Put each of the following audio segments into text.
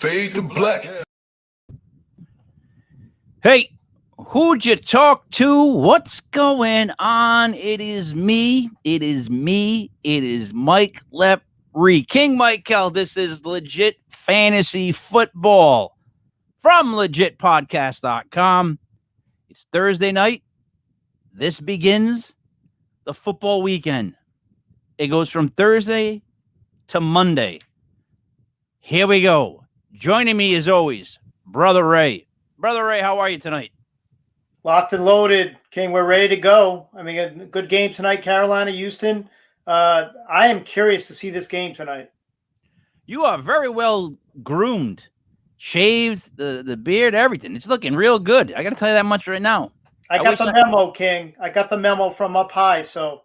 Fade to black. Hey, who'd you talk to? What's going on? It is me, Mike Lepre. King Michael, this is Legit Fantasy Football from legitpodcast.com. It's Thursday night. This begins the football weekend. It goes from Thursday to Monday. Here we go. Joining me as always, Brother Ray. Brother Ray, how are you tonight? Locked and loaded, King. We're ready to go. I mean, a good game tonight, Carolina, Houston. I am curious to see this game tonight. You are very well groomed, shaved, the beard, everything. It's looking real good. I got to tell you that much right now. I got the memo, King. I got the memo from up high, so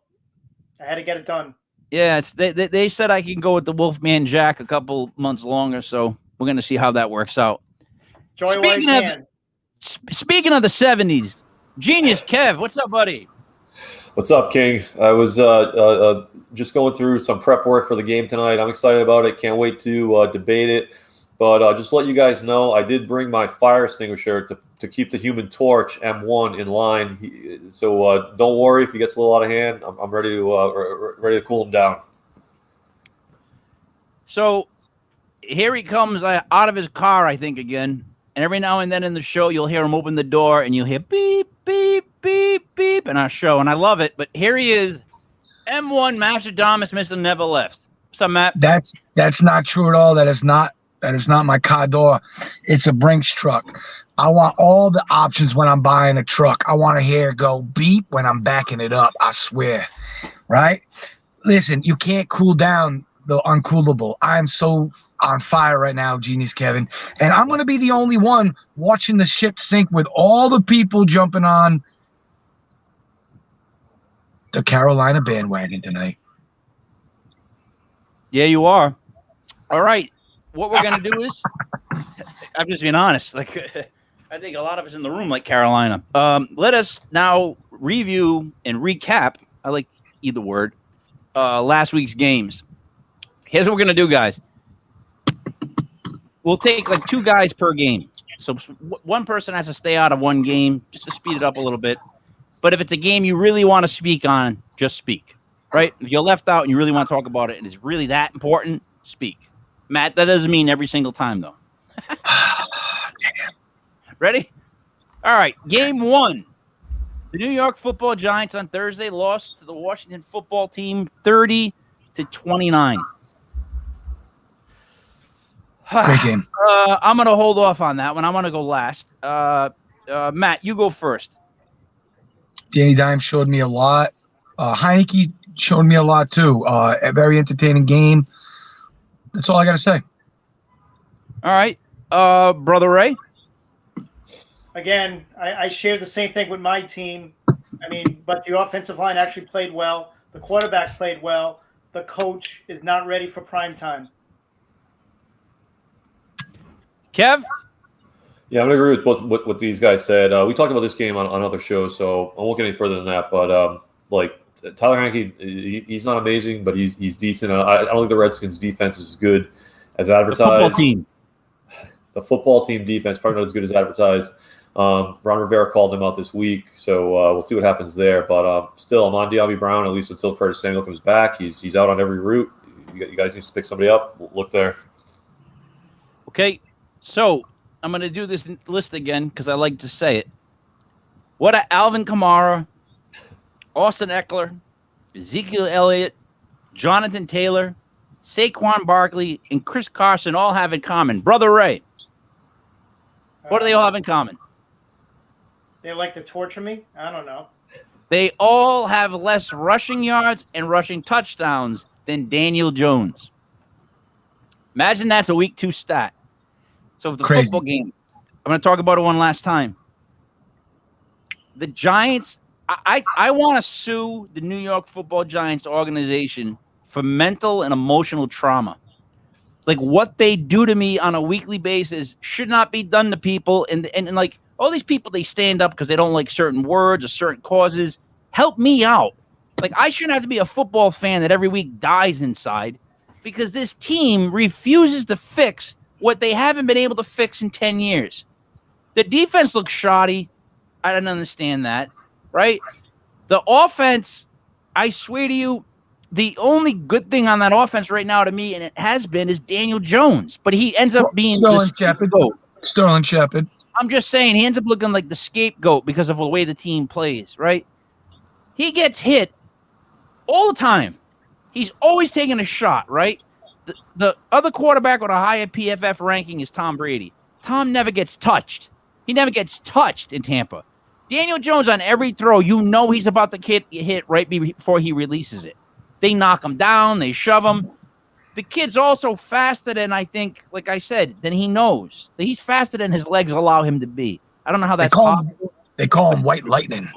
I had to get it done. Yeah, they said I can go with the Wolfman Jack a couple months longer, so we're going to see how that works out. Enjoy while you can. Speaking of the 70s, Genius Kev, what's up, buddy? What's up, King? I was just going through some prep work for the game tonight. I'm excited about it. Can't wait to debate it. But just to let you guys know, I did bring my fire extinguisher to keep the Human Torch M1 in line. So don't worry if he gets a little out of hand. I'm ready to cool him down. So here he comes out of his car, I think, again. And every now and then in the show, you'll hear him open the door, and you'll hear beep, beep, beep, beep in our show. And I love it. But here he is, M1 Mastradamus, Mr. Never Left. What's up, Matt? That's not true at all. That is not my car door. It's a Brinks truck. I want all the options when I'm buying a truck. I want to hear it go beep when I'm backing it up. I swear. Right? Listen, you can't cool down the uncoolable. I am so on fire right now, Genius Kevin. And I'm going to be the only one watching the ship sink with all the people jumping on the Carolina bandwagon tonight. Yeah, you are. All right. What we're going to do is, I'm just being honest. Like, I think a lot of us in the room like Carolina. Let us now review and recap. I like either word. Last week's games. Here's what we're going to do, guys. We'll take like two guys per game. So one person has to stay out of one game just to speed it up a little bit. But if it's a game you really want to speak on, just speak. Right? If you're left out and you really want to talk about it and it's really that important, speak. Matt, that doesn't mean every single time, though. Ready? All right. Game one. The New York Football Giants on Thursday lost to the Washington football team 30-29. Great game. I'm going to hold off on that one. I'm going to go last. Matt, you go first. Danny Dimes showed me a lot. Heineke showed me a lot, too. A very entertaining game. That's all I got to say. All right. Brother Ray? Again, I share the same thing with my team. I mean, but the offensive line actually played well. The quarterback played well. The coach is not ready for prime time. Kev? Yeah, I'm going to agree with what these guys said. We talked about this game on other shows, so I won't get any further than that. But, Tyler Heineke, he's not amazing, but he's decent. I don't think the Redskins' defense is as good as advertised. The football team. The football team defense probably not as good as advertised. Ron Rivera called him out this week, so we'll see what happens there. But still, Amon Diaby Brown, at least until Curtis Samuel comes back, he's out on every route. You guys need to pick somebody up. Look there. Okay, so I'm going to do this list again because I like to say it. What are Alvin Kamara, Austin Eckler, Ezekiel Elliott, Jonathan Taylor, Saquon Barkley, and Chris Carson all have in common? Brother Ray, what do they all have in common? They like to torture me? I don't know. They all have less rushing yards and rushing touchdowns than Daniel Jones. Imagine that's a week 2 stat. So the Crazy. Football game, I'm going to talk about it one last time. The Giants, I want to sue the New York Football Giants organization for mental and emotional trauma. Like, what they do to me on a weekly basis should not be done to people. And like, all these people, they stand up because they don't like certain words or certain causes. Help me out. Like, I shouldn't have to be a football fan that every week dies inside because this team refuses to fix what they haven't been able to fix in 10 years. The defense looks shoddy. I don't understand that, right? The offense, I swear to you, the only good thing on that offense right now to me, and it has been, is Daniel Jones. But he ends up being the scapegoat. Sterling Shepard. I'm just saying, he ends up looking like the scapegoat because of the way the team plays, right? He gets hit all the time. He's always taking a shot, right? The other quarterback with a higher PFF ranking is Tom Brady. Tom never gets touched. He never gets touched in Tampa. Daniel Jones, on every throw, you know he's about to get hit right before he releases it. They knock him down. They shove him. The kid's also faster than, I think, like I said, than he knows. He's faster than his legs allow him to be. I don't know how that's possible. They call him White Lightning.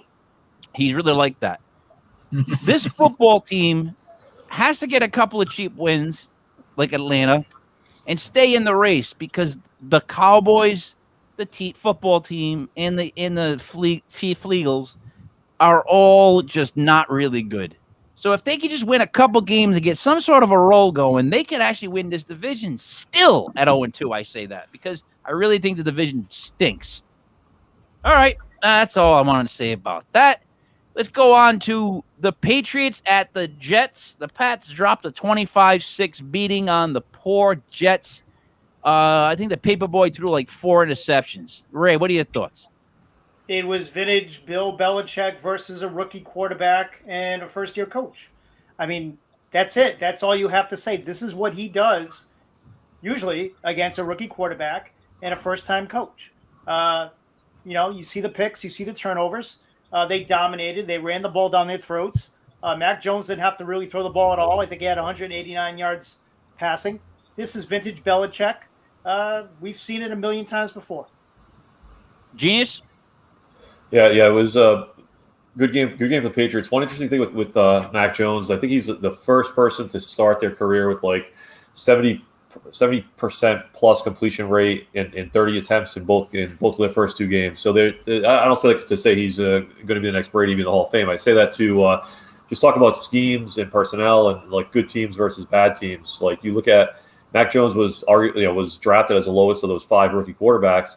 He's really like that. This football team has to get a couple of cheap wins, like Atlanta, and stay in the race, because the Cowboys, the football team, and the Flegels are all just not really good. So if they could just win a couple games and get some sort of a roll going, they could actually win this division still at 0-2. I say that because I really think the division stinks. All right, that's all I wanted to say about that. Let's go on to the Patriots at the Jets. The Pats dropped a 25-6 beating on the poor Jets. I think the Paperboy threw like 4 interceptions. Ray, what are your thoughts? It was vintage Bill Belichick versus a rookie quarterback and a first-year coach. I mean, that's it. That's all you have to say. This is what he does usually against a rookie quarterback and a first-time coach. You see the picks, you see the turnovers. They dominated. They ran the ball down their throats. Mac Jones didn't have to really throw the ball at all. I think he had 189 yards passing. This is vintage Belichick. We've seen it a million times before. Genius? Yeah, it was a good game. Good game for the Patriots. One interesting thing with Mac Jones, I think he's the first person to start their career with like 70% plus completion rate in 30 attempts in both of their first 2 games. So I don't say that to say he's going to be the next Brady in the Hall of Fame. I say that to just talk about schemes and personnel and like good teams versus bad teams. Like you look at Mac Jones was drafted as the lowest of those 5 rookie quarterbacks.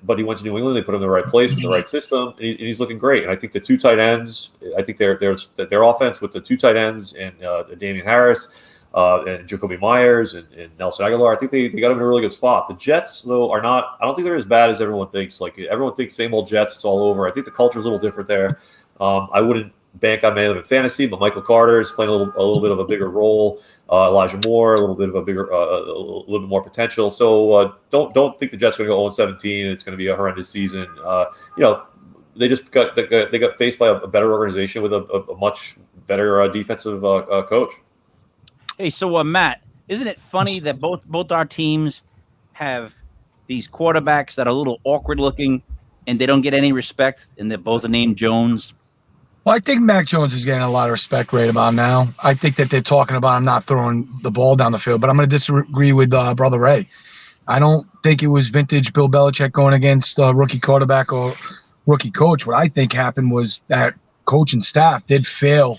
But he went to New England. They put him in the right place with the right system, and he's looking great. And I think the 2 tight ends, I think their offense with the 2 tight ends and Damian Harris and Jacoby Myers and Nelson Aguilar, I think they got him in a really good spot. The Jets, though, are not. I don't think they're as bad as everyone thinks. Like everyone thinks, same old Jets. It's all over. I think the culture is a little different there. I wouldn't bank on many of them in fantasy, but Michael Carter is playing a little bit of a bigger role. Elijah Moore, a little bit more potential. So don't think the Jets are going to go 0-17. It's going to be a horrendous season. They just got faced by a better organization with a much better defensive coach. Hey, so Matt, isn't it funny that both our teams have these quarterbacks that are a little awkward looking, and they don't get any respect, and they're both named Jones? Well, I think Mac Jones is getting a lot of respect right about now. I think that they're talking about him not throwing the ball down the field, but I'm going to disagree with Brother Ray. I don't think it was vintage Bill Belichick going against a rookie quarterback or rookie coach. What I think happened was that coach and staff did fail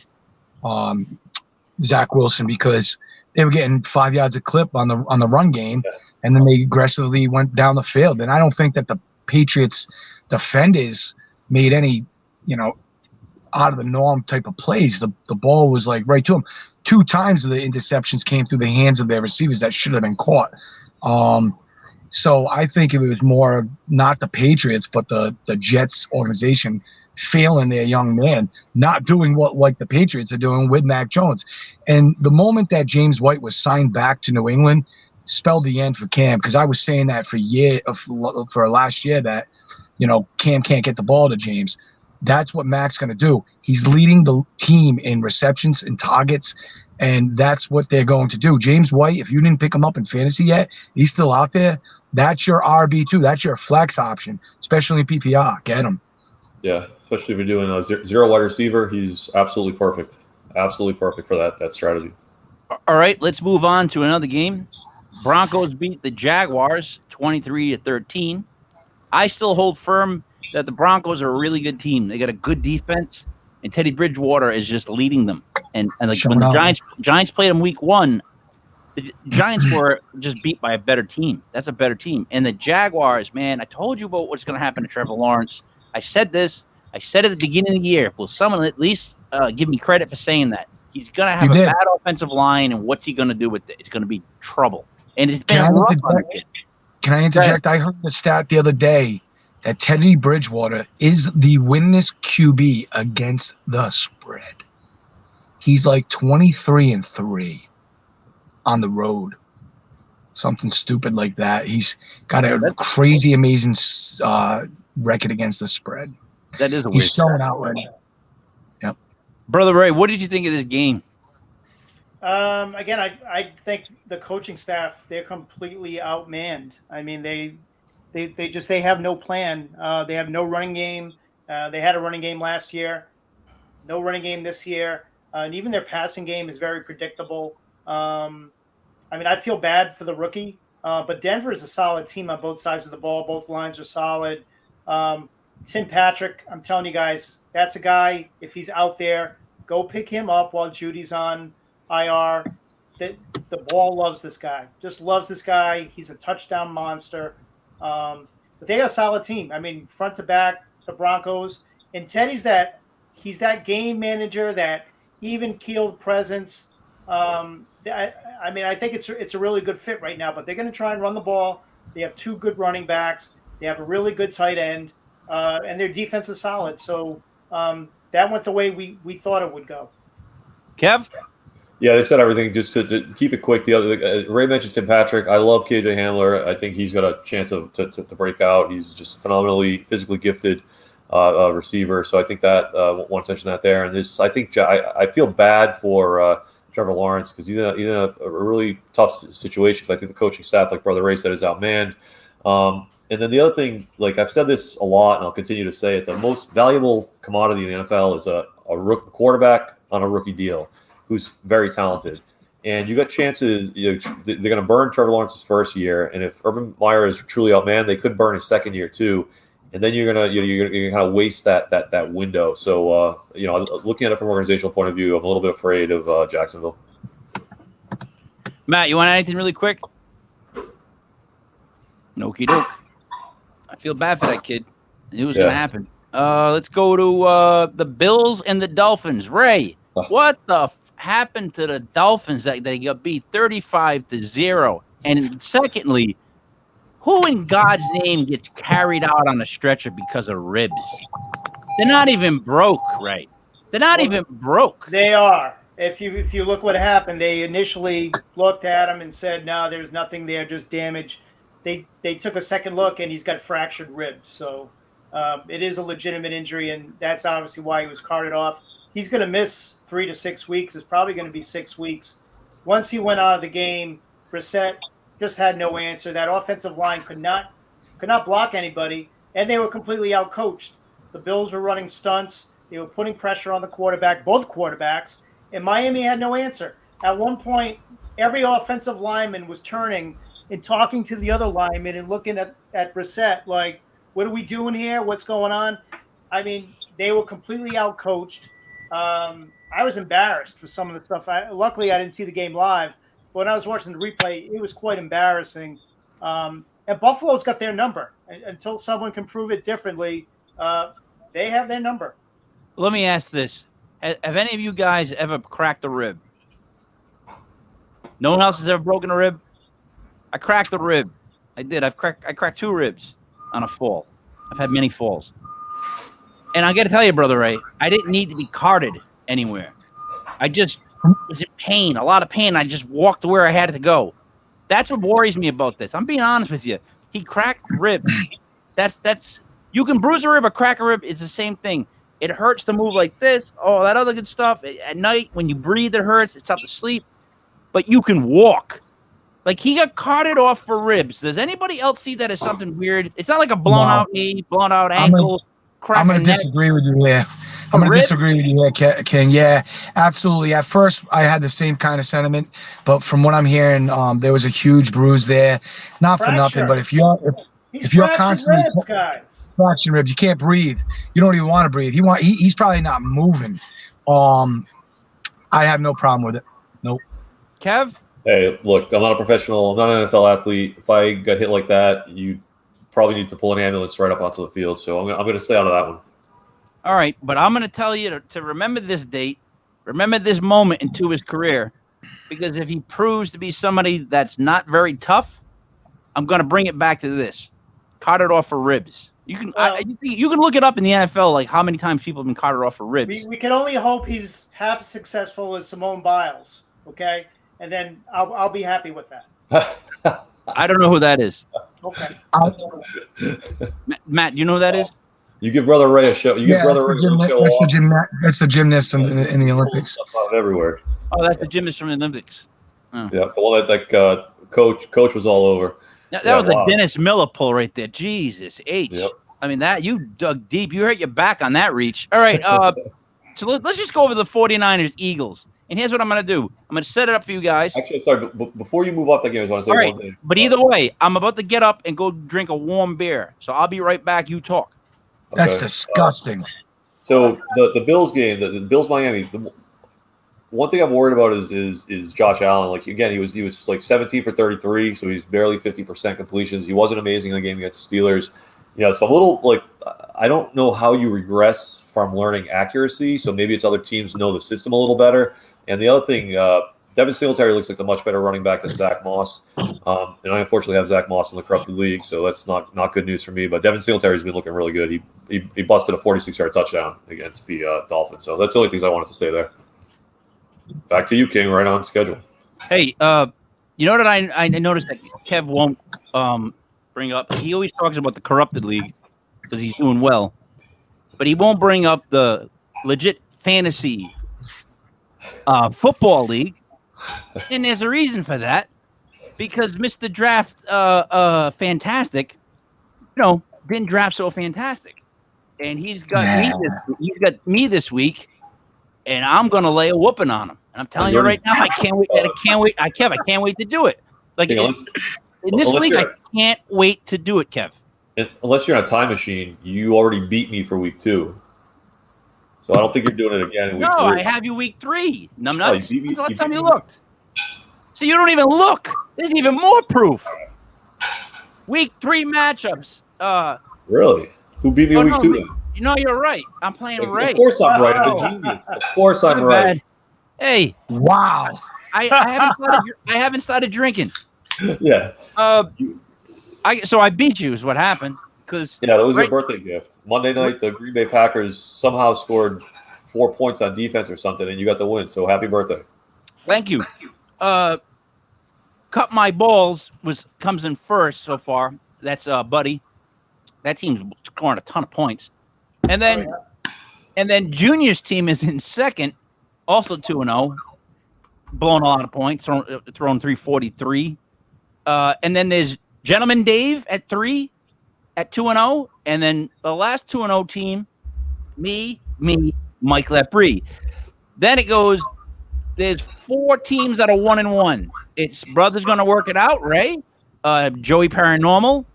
Zach Wilson because they were getting 5 yards a clip on the run game, and then they aggressively went down the field. And I don't think that the Patriots defenders made any, out of the norm type of plays. The ball was like right to them. 2 times the interceptions came through the hands of their receivers that should have been caught. So I think it was more not the Patriots, but the Jets organization failing their young man, not doing what like the Patriots are doing with Mac Jones. And the moment that James White was signed back to New England spelled the end for Cam, because I was saying that for last year that, Cam can't get the ball to James. That's what Mac's going to do. He's leading the team in receptions and targets, and that's what they're going to do. James White, if you didn't pick him up in fantasy yet, he's still out there. That's your RB2. That's your flex option, especially in PPR. Get him. Yeah, especially if you're doing a 0 wide receiver, he's absolutely perfect. Absolutely perfect for that strategy. All right, let's move on to another game. Broncos beat the Jaguars 23-13. I still hold firm that the Broncos are a really good team. They got a good defense, and Teddy Bridgewater is just leading them. And like when the Giants played them week 1, The Giants were just beat by a better team. That's a better team. And the Jaguars, man, I told you about what's going to happen to Trevor Lawrence. I said this. I said at the beginning of the year. Will someone at least give me credit for saying that? He's going to have a bad offensive line, and what's he going to do with it? It's going to be trouble. And it's been rough on the kid. Can I interject? I heard the stat the other day that Teddy Bridgewater is the winningest QB against the spread. He's like 23-3 on the road. Something stupid like that. He's got a crazy, amazing record against the spread. That is a weird He's showing out right now. Yep. Brother Ray, what did you think of this game? Again, I think the coaching staff, they're completely outmanned. I mean, they have no plan. They have no running game. They had a running game last year, no running game this year, and even their passing game is very predictable. I mean, I feel bad for the rookie, but Denver is a solid team on both sides of the ball. Both lines are solid. Tim Patrick, I'm telling you guys, that's a guy. If he's out there, go pick him up while Judy's on IR. The ball loves this guy. Just loves this guy. He's a touchdown monster. But they got a solid team. I mean, front to back, the Broncos. And Teddy's he's that game manager, that even-keeled presence. I mean, I think it's a really good fit right now. But they're going to try and run the ball. They have two good running backs. They have a really good tight end. And their defense is solid. So that went the way we thought it would go. Kev? Yeah, they said everything. Just to keep it quick, the other Ray mentioned Tim Patrick. I love KJ Hamler. I think he's got a chance to break out. He's just phenomenally physically gifted receiver. So I think that want to mention that there. And this, I think I feel bad for Trevor Lawrence because he's in a really tough situation. I think the coaching staff, like Brother Ray said, is outmanned. And then the other thing, like I've said this a lot, and I'll continue to say it, the most valuable commodity in the NFL is a quarterback on a rookie deal who's very talented. And you got chances, they're going to burn Trevor Lawrence's first year. And if Urban Meyer is truly outmanned, they could burn his second year too. And then you're gonna kind of waste that window. So looking at it from an organizational point of view, I'm a little bit afraid of Jacksonville. Matt, you want anything really quick? Okie doke. I feel bad for that kid. I knew it was going to happen. Let's go to the Bills and the Dolphins. Ray, what the happened to the Dolphins that they got beat 35-0? And secondly, who in God's name gets carried out on a stretcher because of ribs? They're not even broke, Ray. They're not even broke. They are. If you look what happened, they initially looked at him and said, no, there's nothing there, just damage. They took a second look, and he's got fractured ribs. So it is a legitimate injury, and that's obviously why he was carted off. He's going to miss 3 to 6 weeks. It's probably going to be 6 weeks. Once he went out of the game, Brissett just had no answer. That offensive line could not block anybody, and they were completely outcoached. The Bills were running stunts. They were putting pressure on the quarterback, both quarterbacks, and Miami had no answer. At one point, every offensive lineman was turning and talking to the other lineman and looking at Brissett like, what are we doing here? What's going on? I mean, they were completely outcoached. I was embarrassed for some of the stuff. Luckily, I didn't see the game live. But when I was watching the replay, it was quite embarrassing. And Buffalo's got their number. Until someone can prove it differently, they have their number. Let me ask this. Have any of you guys ever cracked a rib? No one else has ever broken a rib? I cracked a rib. I did. I cracked 2 ribs on a fall. I've had many falls. And I got to tell you, Brother Ray, I didn't need to be carted anywhere. I just was in pain, a lot of pain. I just walked to where I had to go. That's what worries me about this. I'm being honest with you. He cracked ribs. That's you can bruise a rib or crack a rib. It's the same thing. It hurts to move like this. Oh, that other good stuff. At night, when you breathe, it hurts. It's tough to sleep. But you can walk. Like, he got carted off for ribs. Does anybody else see that as something weird? It's not like a blown-out knee, blown-out ankle, crack. I'm going to disagree with you here. I'm going to disagree with you here, King. Yeah, absolutely. At first, I had the same kind of sentiment, but from what I'm hearing, there was a huge bruise there. Not for nothing, but if you're constantly fracturing ribs, you can't breathe. You don't even want to breathe. He's probably not moving. I have no problem with it. Nope. Kev? Hey, look, I'm not a professional. I'm not an NFL athlete. If I got hit like that, you probably need to pull an ambulance right up onto the field. So I'm going to stay out of that one. All right, but I'm going to tell you to remember this date, remember this moment into his career, because if he proves to be somebody that's not very tough, I'm going to bring it back to this: carted off for ribs. You can you can look it up in the NFL, like how many times people have been carted off for ribs. We can only hope he's half successful as Simone Biles, okay? And then I'll be happy with that. I don't know who that is. Okay. Matt, you know who that is? You give Brother Ray a show. You give Brother Ray a show. That's the gymnast in the Olympics. Everywhere. Oh, that's the gymnast from the Olympics. Oh. Yeah, the one that coach was all over. That was a Dennis Miller pull right there. Jesus H. Yep. I mean, that you dug deep. You hurt your back on that reach. All right. So let's just go over the 49ers Eagles. And here's what I'm going to do. I'm going to set it up for you guys. Actually, sorry, before you move off that game, I just want to say one thing. But either way, I'm about to get up and go drink a warm beer. So I'll be right back. You talk. That's disgusting. So the Bills game, the Bills Miami. The one thing I'm worried about is Josh Allen. Like again, he was like 17 for 33, so he's barely 50% completions. He wasn't amazing in the game against the Steelers. So a little like I don't know how you regress from learning accuracy. So maybe it's other teams know the system a little better. And the other thing, Devin Singletary looks like the much better running back than Zach Moss. And I unfortunately have Zach Moss in the corrupted league, so that's not good news for me. But Devin Singletary's been looking really good. He busted a 46-yard touchdown against the Dolphins. So that's the only things I wanted to say there. Back to you, King, right on schedule. Hey, you know what I noticed that Kev won't bring up? He always talks about the corrupted league because he's doing well. But he won't bring up the legit fantasy football league. And there's a reason for that. Because Mr. Draft Fantastic, didn't draft so fantastic. And he's got me this week. And I'm gonna lay a whooping on him. And I'm telling you right now, I can't wait. I can't wait to do it. Like in this league, I can't wait to do it, Kev. Unless you're on a time machine, you already beat me for week 2. So I don't think you're doing it again in week 3. No, I have you week 3. When's the last time you looked? So you don't even look. There's even more proof. Week 3 matchups. Really? Who beat me in week 2 then? You're right. I'm playing Ray. Of course I'm right. I'm a genius. Of course I'm right. Hey. Wow. I haven't started drinking. Yeah. So I beat you is what happened. That was your birthday gift. Monday night, the Green Bay Packers somehow scored 4 points on defense or something, and you got the win. So happy birthday. Thank you. Cut My Balls comes in first so far. That's Buddy. That team's scoring a ton of points. And then Junior's team is in second, also 2-0, blowing a lot of points, throwing 343. And then there's Gentleman Dave at 3 at 2-0, and then the last 2-0 team, me, Mike Lepre. Then it goes. There's 4 teams that are 1-1. It's Brothers Gonna Work It Out, Ray, Joey Paranormal,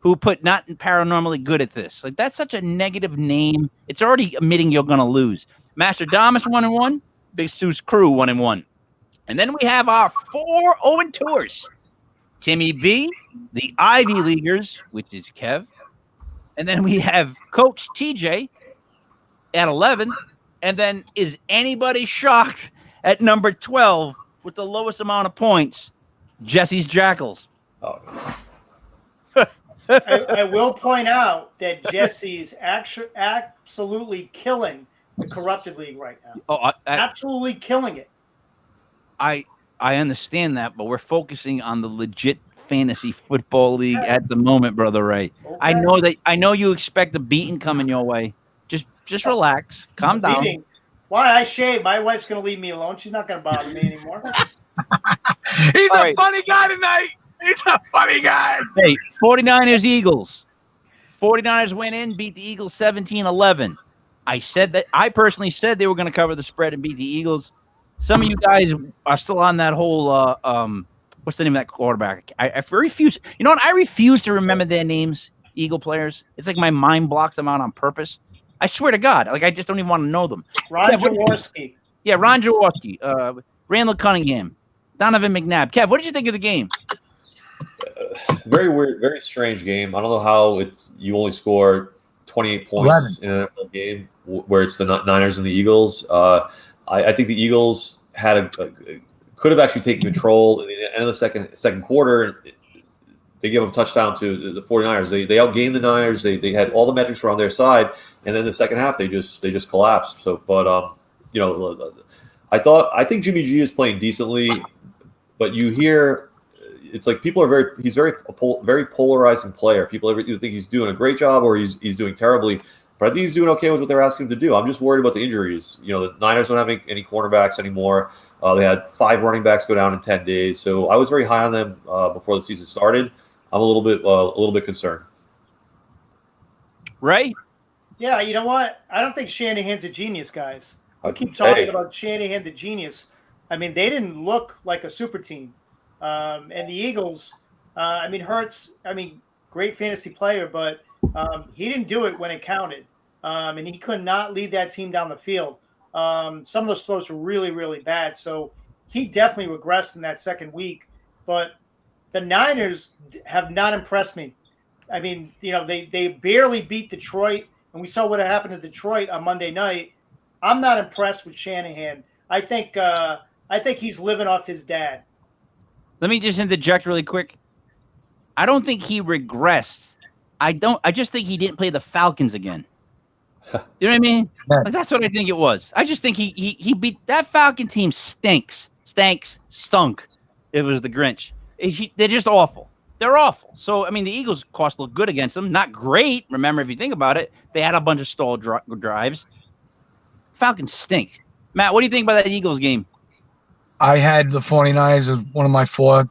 who put not paranormally good at this. Like that's such a negative name. It's already admitting you're gonna lose. Master Damas 1-1, Big Stu's crew 1-1. And then we have our 4 0-2ers. Timmy B, the Ivy Leaguers, which is Kev. And then we have Coach TJ at 11. And then is anybody shocked at number 12 with the lowest amount of points? Jesse's Jackals. Oh. I will point out that Jesse's absolutely killing the corrupted league right now. Oh, absolutely killing it. I understand that, but we're focusing on the legit fantasy football league at the moment, Brother Ray. Okay. I know you expect a beating coming your way. Just relax, calm down. Beating. Why I shave? My wife's gonna leave me alone. She's not gonna bother me anymore. He's a funny guy tonight. He's a funny guy. Hey, 49ers Eagles. 49ers went in, beat the Eagles 17-11. I personally said they were going to cover the spread and beat the Eagles. Some of you guys are still on that whole what's the name of that quarterback? I refuse. You know what? I refuse to remember their names, Eagle players. It's like my mind blocks them out on purpose. I swear to God. Like I just don't even want to know them. Ron Jaworski. Yeah, Ron Jaworski. Randall Cunningham. Donovan McNabb. Kev, what did you think of the game? Very weird, very strange game. I don't know how you only score 28 points 11. in an NFL game where it's the Niners and the Eagles. I think the Eagles could have actually taken control at the end of the second quarter. They gave up a touchdown to the 49ers. They outgained the Niners. They had all the metrics were on their side, and then the second half they just collapsed. So, but I think Jimmy G is playing decently, but you hear it's like people are he's very polarizing player. People either think he's doing a great job or he's doing terribly. But I think he's doing okay with what they're asking him to do. I'm just worried about the injuries. The Niners don't have any cornerbacks anymore. They had 5 running backs go down in 10 days. So I was very high on them before the season started. I'm a little bit concerned. Ray? Yeah, you know what? I don't think Shanahan's a genius, guys. I keep talking about Shanahan the genius. I mean, they didn't look like a super team. And the Eagles, Hurts, great fantasy player, but he didn't do it when it counted. And he could not lead that team down the field. Some of those throws were really, really bad. So he definitely regressed in that second week. But the Niners have not impressed me. I mean, they barely beat Detroit, and we saw what happened to Detroit on Monday night. I'm not impressed with Shanahan. I think he's living off his dad. Let me just interject really quick. I don't think he regressed. I just think he didn't play the Falcons again. You know what I mean? Like, that's what I think it was. I just think he beat that Falcon team. Stunk. It was the Grinch. They're just awful. They're awful. So, the Eagles cost look good against them. Not great. Remember, if you think about it, they had a bunch of stalled drives. Falcons stink. Matt, what do you think about that Eagles game? I had the 49ers as one of my 4.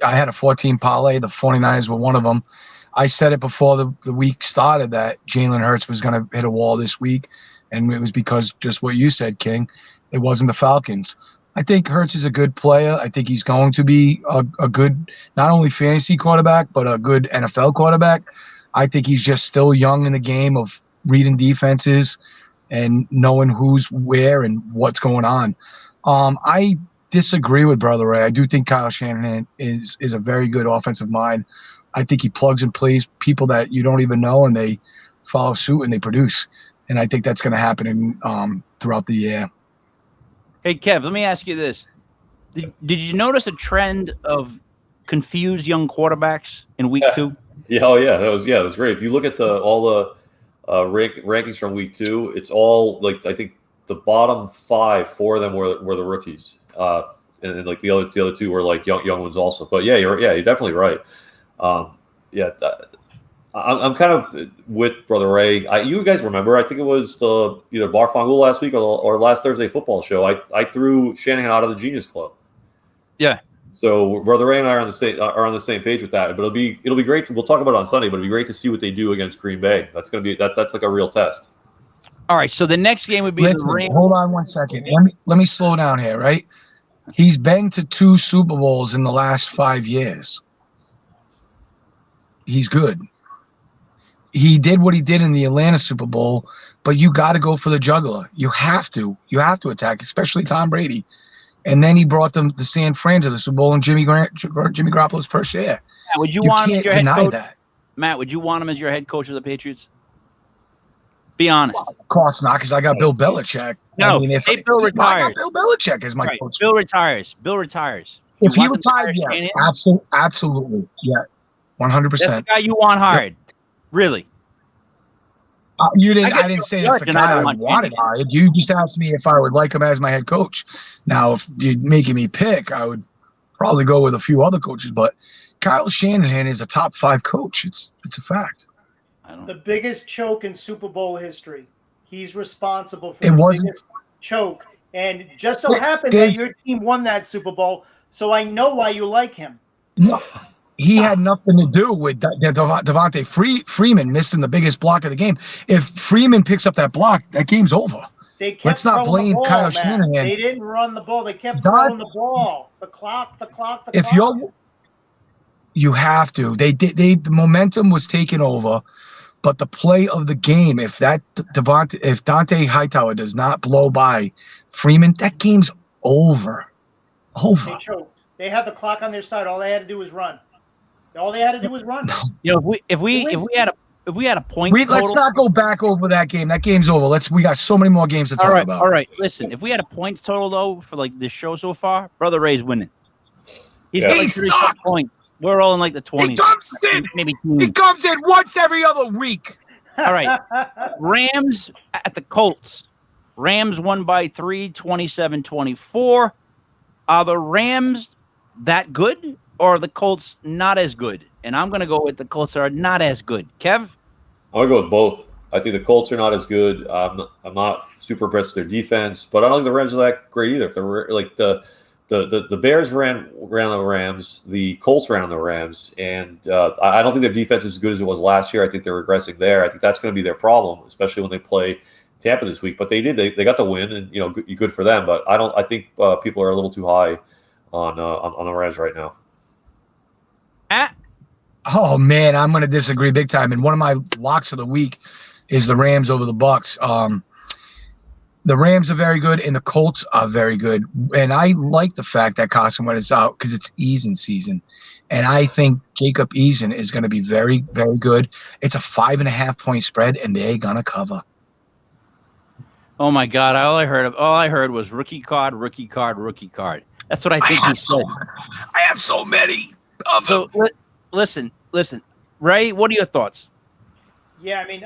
I had a 14 parlay. The 49ers were one of them. I said it before the week started that Jalen Hurts was going to hit a wall this week, and it was because just what you said, King. It wasn't the Falcons. I think Hurts is a good player. I think he's going to be a good, not only fantasy quarterback, but a good NFL quarterback. I think he's just still young in the game of reading defenses and knowing who's where and what's going on. I disagree with Brother Ray. I do think Kyle Shanahan is a very good offensive mind. I think he plugs and plays people that you don't even know, and they follow suit and they produce. And I think that's going to happen throughout the year. Hey, Kev, let me ask you this. Did you notice a trend of confused young quarterbacks in week 2? Yeah, oh yeah, that was great. If you look at all the rankings from week 2, it's all like I think the bottom 4 of them were the rookies, and like the other 2 were like young ones also. But yeah, you're definitely right. I'm kind of with Brother Ray. You guys remember? I think it was either Bar Fangul last week or last Thursday football show. I threw Shanahan out of the Genius Club. Yeah. So Brother Ray and I are on the same page with that. But it'll be great. We'll talk about it on Sunday. But it'll be great to see what they do against Green Bay. That's like a real test. All right. So the next game would be the Rams. Hold on one second. Let me slow down here. Right. He's been to 2 Super Bowls in the last 5 years. He's good. He did what he did in the Atlanta Super Bowl, but you got to go for the juggler. You have to attack, especially Tom Brady. And then he brought them to San Fran to the Super Bowl in Jimmy Garoppolo's first year. Matt, would you want him as your head coach? Matt, would you want him as your head coach of the Patriots? Be honest. Well, of course not, because I got Bill Belichick. No, if Bill retires. I got Bill Belichick as my coach. Bill retires. If he retired, yes, absolutely, yeah, 100%. That's the guy you want hired. Really? You didn't. I didn't say that's the guy I wanted hired. You just asked me if I would like him as my head coach. Now, if you're making me pick, I would probably go with a few other coaches. But Kyle Shanahan is a top 5 coach. It's a fact. The biggest choke in Super Bowl history. He's responsible for the biggest choke, and just so happened that your team won that Super Bowl. So I know why you like him. No. He had nothing to do with Devontae Freeman missing the biggest block of the game. If Freeman picks up that block, that game's over. Let's not blame Kyle Shanahan. They didn't run the ball. They kept throwing the ball. The clock. You have to. The momentum was taken over, but the play of the game. If Dante Hightower does not blow by Freeman, that game's over. They choked. They had the clock on their side. All they had to do was run. All they had to do was run. You know, if we had a point total, let's not go back over that game. That game's over. We got so many more games to talk about. All right. Listen, if we had a points total though for like this show so far, Brother Ray's winning. He's got like 36 points. We're all in like the 20s. He comes in. Maybe He comes in once every other week. All right. Rams at the Colts. Rams won by 3, 27-24. Are the Rams that good, or are the Colts not as good? And I'm going to go with the Colts are not as good. Kev? I'm going to go with both. I think the Colts are not as good. I'm not super impressed with their defense, but I don't think the Rams are that great either. If they were like the Bears ran on the Rams, the Colts ran on the Rams, and I don't think their defense is as good as it was last year. I think they're regressing there. I think that's going to be their problem, especially when they play Tampa this week. But they did. They got the win, and good for them. But I think people are a little too high on the Rams right now. Oh man, I'm going to disagree big time. And one of my locks of the week is the Rams over the Bucks. The Rams are very good, and the Colts are very good. And I like the fact that Carson Wentz is out because it's Eason season. And I think Jacob Eason is going to be very, very good. It's a 5.5-point spread, and they're going to cover. Oh, my God. All I heard was rookie card, rookie card, rookie card. That's what I think he said. I have so many of them. Listen. Ray, what are your thoughts? Yeah, I mean,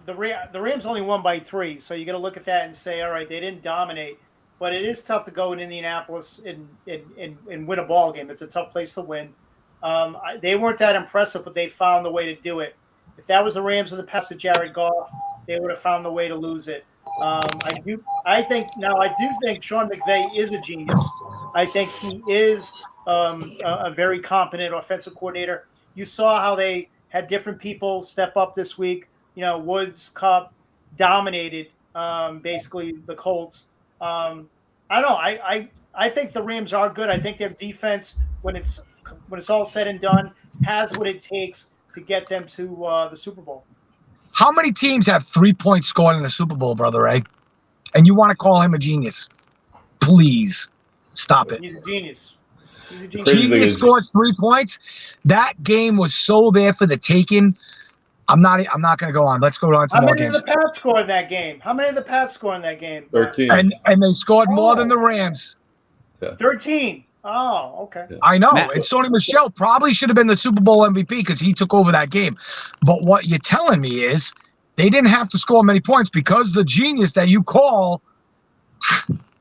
the Rams only won by 3, so you got to look at that and say, all right, they didn't dominate, but it is tough to go in Indianapolis and win a ball game. It's a tough place to win. They weren't that impressive, but they found the way to do it. If that was the Rams in the past with Jared Goff, they would have found the way to lose it. I do think Sean McVay is a genius. I think he is a very competent offensive coordinator. You saw how they had different people step up this week. Woods, Kupp dominated basically the Colts. I don't know. I think the Rams are good. I think their defense, when it's all said and done, has what it takes to get them to the Super Bowl. How many teams have 3 points scored in the Super Bowl, Brother Ray? And you want to call him a genius? Please stop it. He's a genius. Genius scores 3 points. That game was so there for the taking. I'm not going to go on. Let's go on to more games. How many of the Pats scored in that game? 13. And they scored more than the Rams. Yeah. 13. Oh, okay. Yeah. I know. And Sony Michel probably should have been the Super Bowl MVP because he took over that game. But what you're telling me is they didn't have to score many points because the genius that you call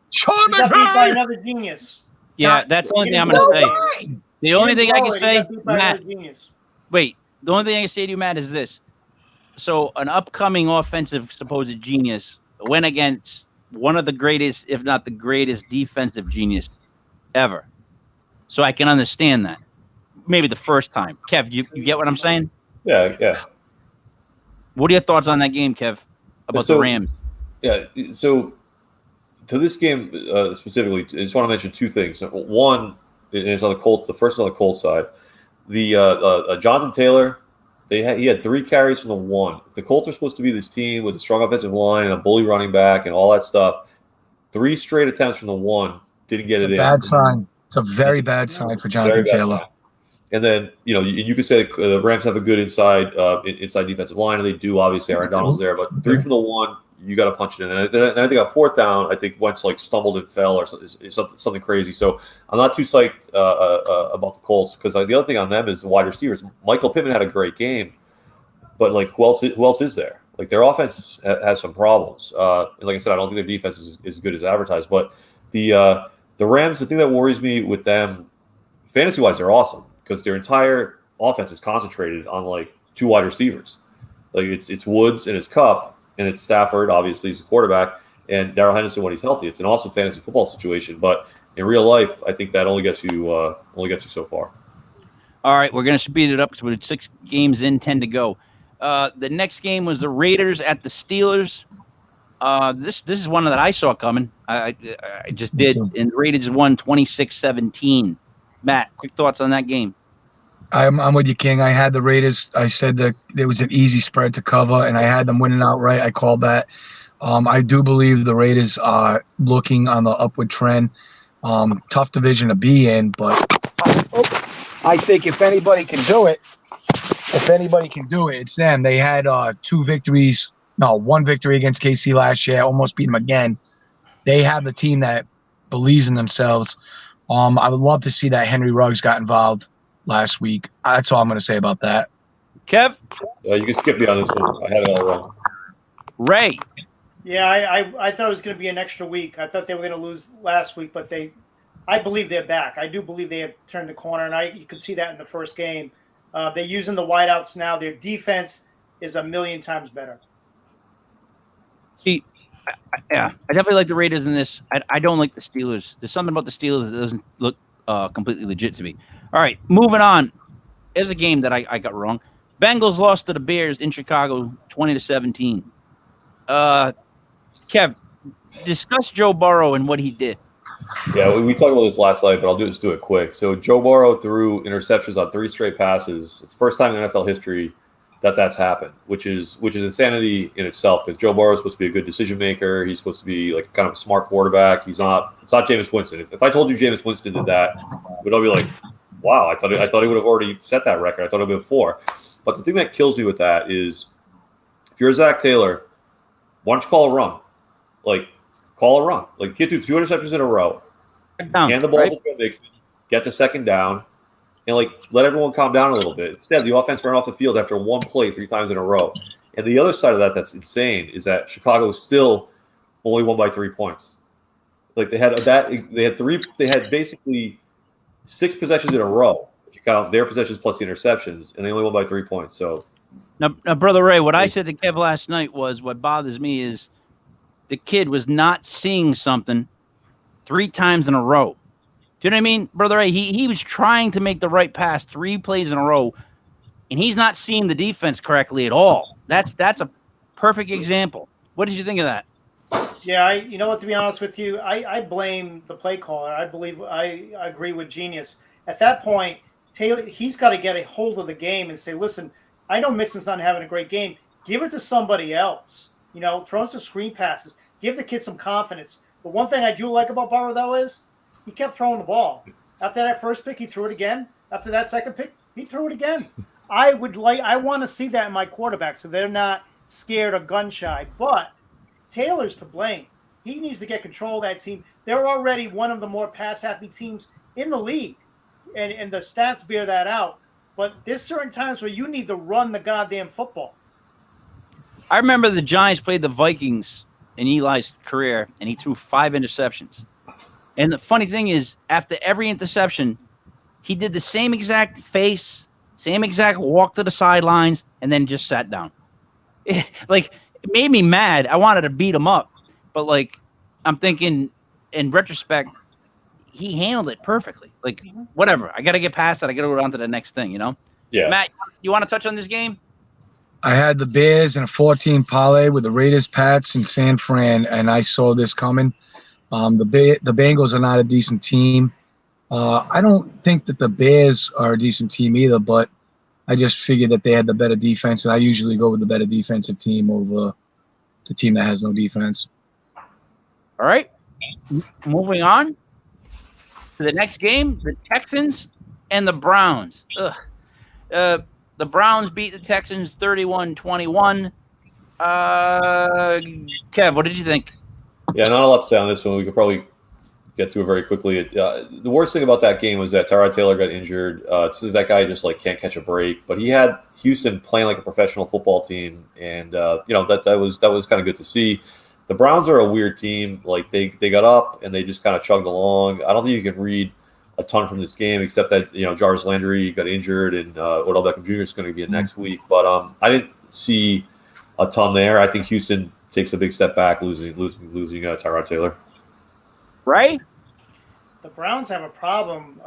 Sean McVay got beat by another genius. Yeah, that's the only thing I'm going to say. The only thing I can say, Matt, wait. The only thing I can say to you, Matt, is this. So an upcoming offensive supposed genius went against one of the greatest, if not the greatest, defensive genius ever. So I can understand that. Maybe the first time. Kev, you get what I'm saying? Yeah. What are your thoughts on that game, Kev, about the Rams? Yeah, so to this game specifically, I just want to mention two things. One is on the Colts. The first is on the Colts side. The Jonathan Taylor, he had 3 carries from the 1. If the Colts are supposed to be this team with a strong offensive line and a bully running back and all that stuff, 3 straight attempts from the 1 didn't get it in. Bad sign. It's a very bad sign for Jonathan Taylor. Sign. And then you could say the Rams have a good inside defensive line, and they do. Obviously, Aaron Donald's there, but 3 from the 1, you got to punch it in. And then I think on 4th down, I think Wentz stumbled and fell or something crazy. So I'm not too psyched about the Colts because the other thing on them is the wide receivers. Michael Pittman had a great game, but who else is there? Their offense has some problems. And like I said, I don't think their defense is as good as advertised. But the Rams, the thing that worries me with them, fantasy wise, they're awesome because their entire offense is concentrated on 2 wide receivers. It's Woods and it's Kupp. And it's Stafford, obviously, he's a quarterback, and Darrell Henderson when he's healthy. It's an awesome fantasy football situation, but in real life, I think that only gets you so far. All right, we're going to speed it up because we're 6 games in, 10 to go. The next game was the Raiders at the Steelers. This is one that I saw coming. I just did, and the Raiders won 26-17. Matt, quick thoughts on that game? I'm with you, King. I had the Raiders. I said that there was an easy spread to cover, and I had them winning outright. I called that. I do believe the Raiders are looking on the upward trend. Tough division to be in, but I think if anybody can do it, it's them. They had one victory against KC last year, almost beat them again. They have the team that believes in themselves. I would love to see that Henry Ruggs got involved last week. That's all I'm going to say about that. Kev? You can skip me on this one. I had it all wrong. Ray? Yeah, I thought it was going to be an extra week. I thought they were going to lose last week, but I believe they're back. I do believe they have turned the corner, and you could see that in the first game. They're using the wideouts now. Their defense is a million times better. See, I definitely like the Raiders in this. I don't like the Steelers. There's something about the Steelers that doesn't look completely legit to me. All right, moving on. There's a game that I got wrong. Bengals lost to the Bears in Chicago 20-17. Kev, discuss Joe Burrow and what he did. Yeah, we talked about this last night, but I'll just do it quick. So Joe Burrow threw interceptions on 3 straight passes. It's the first time in NFL history that's happened, which is insanity in itself, because Joe Burrow is supposed to be a good decision maker. He's supposed to be like kind of a smart quarterback. It's not Jameis Winston. If I told you Jameis Winston did that, we'd all be like, wow, I thought he would have already set that record. I thought it would have been 4. But the thing that kills me with that is, if you're Zach Taylor, why don't you call a run? Call a run. Get to 2 interceptions in a row. Hand the ball to Joe Mixon, get to second down, and let everyone calm down a little bit. Instead, the offense ran off the field after one play 3 times in a row. And the other side of that's insane is that Chicago still only won by 3 points. They had basically 6 possessions in a row if you count their possessions plus the interceptions, and they only won by 3 points. So now Brother Ray, what I said to Kev last night was, what bothers me is the kid was not seeing something 3 times in a row. Do you know what I mean, Brother Ray? He was trying to make the right pass 3 plays in a row, and he's not seeing the defense correctly at all. That's a perfect example. What did you think of that? Yeah, you know what, to be honest with you, I blame the play caller. I agree with Genius. At that point, Taylor, he's got to get a hold of the game and say, listen, I know Mixon's not having a great game. Give it to somebody else. Throw some screen passes. Give the kid some confidence. The one thing I do like about Burrow, though, is he kept throwing the ball. After that first pick, he threw it again. After that second pick, he threw it again. I want to see that in my quarterback, so they're not scared or gun shy. But Taylor's to blame. He needs to get control of that team. They're already one of the more pass-happy teams in the league, and the stats bear that out. But there's certain times where you need to run the goddamn football. I remember the Giants played the Vikings in Eli's career, and he threw 5 interceptions. And the funny thing is, after every interception, he did the same exact face, same exact walk to the sidelines, and then just sat down. It made me mad. I wanted to beat him up. But, I'm thinking, in retrospect, he handled it perfectly. Whatever. I got to get past it. I got to go on to the next thing, Yeah. Matt, you want to touch on this game? I had the Bears in a 14 parlay with the Raiders, Pats, and San Fran, and I saw this coming. The Bengals are not a decent team. I don't think that the Bears are a decent team either, but I just figured that they had the better defense, and I usually go with the better defensive team over the team that has no defense. All right. Moving on to the next game, the Texans and the Browns. The Browns beat the Texans 31-21. Kev, what did you think? Yeah, not a lot to say on this one. We could probably get to it very quickly. The worst thing about that game was that Tyrod Taylor got injured. So that guy just can't catch a break. But he had Houston playing like a professional football team, and that was kind of good to see. The Browns are a weird team. They got up and they just kind of chugged along. I don't think you can read a ton from this game, except that Jarvis Landry got injured, and Odell Beckham Jr. is going to be in next week. But I didn't see a ton there. I think Houston takes a big step back, losing Tyrod Taylor. Right? The Browns have a problem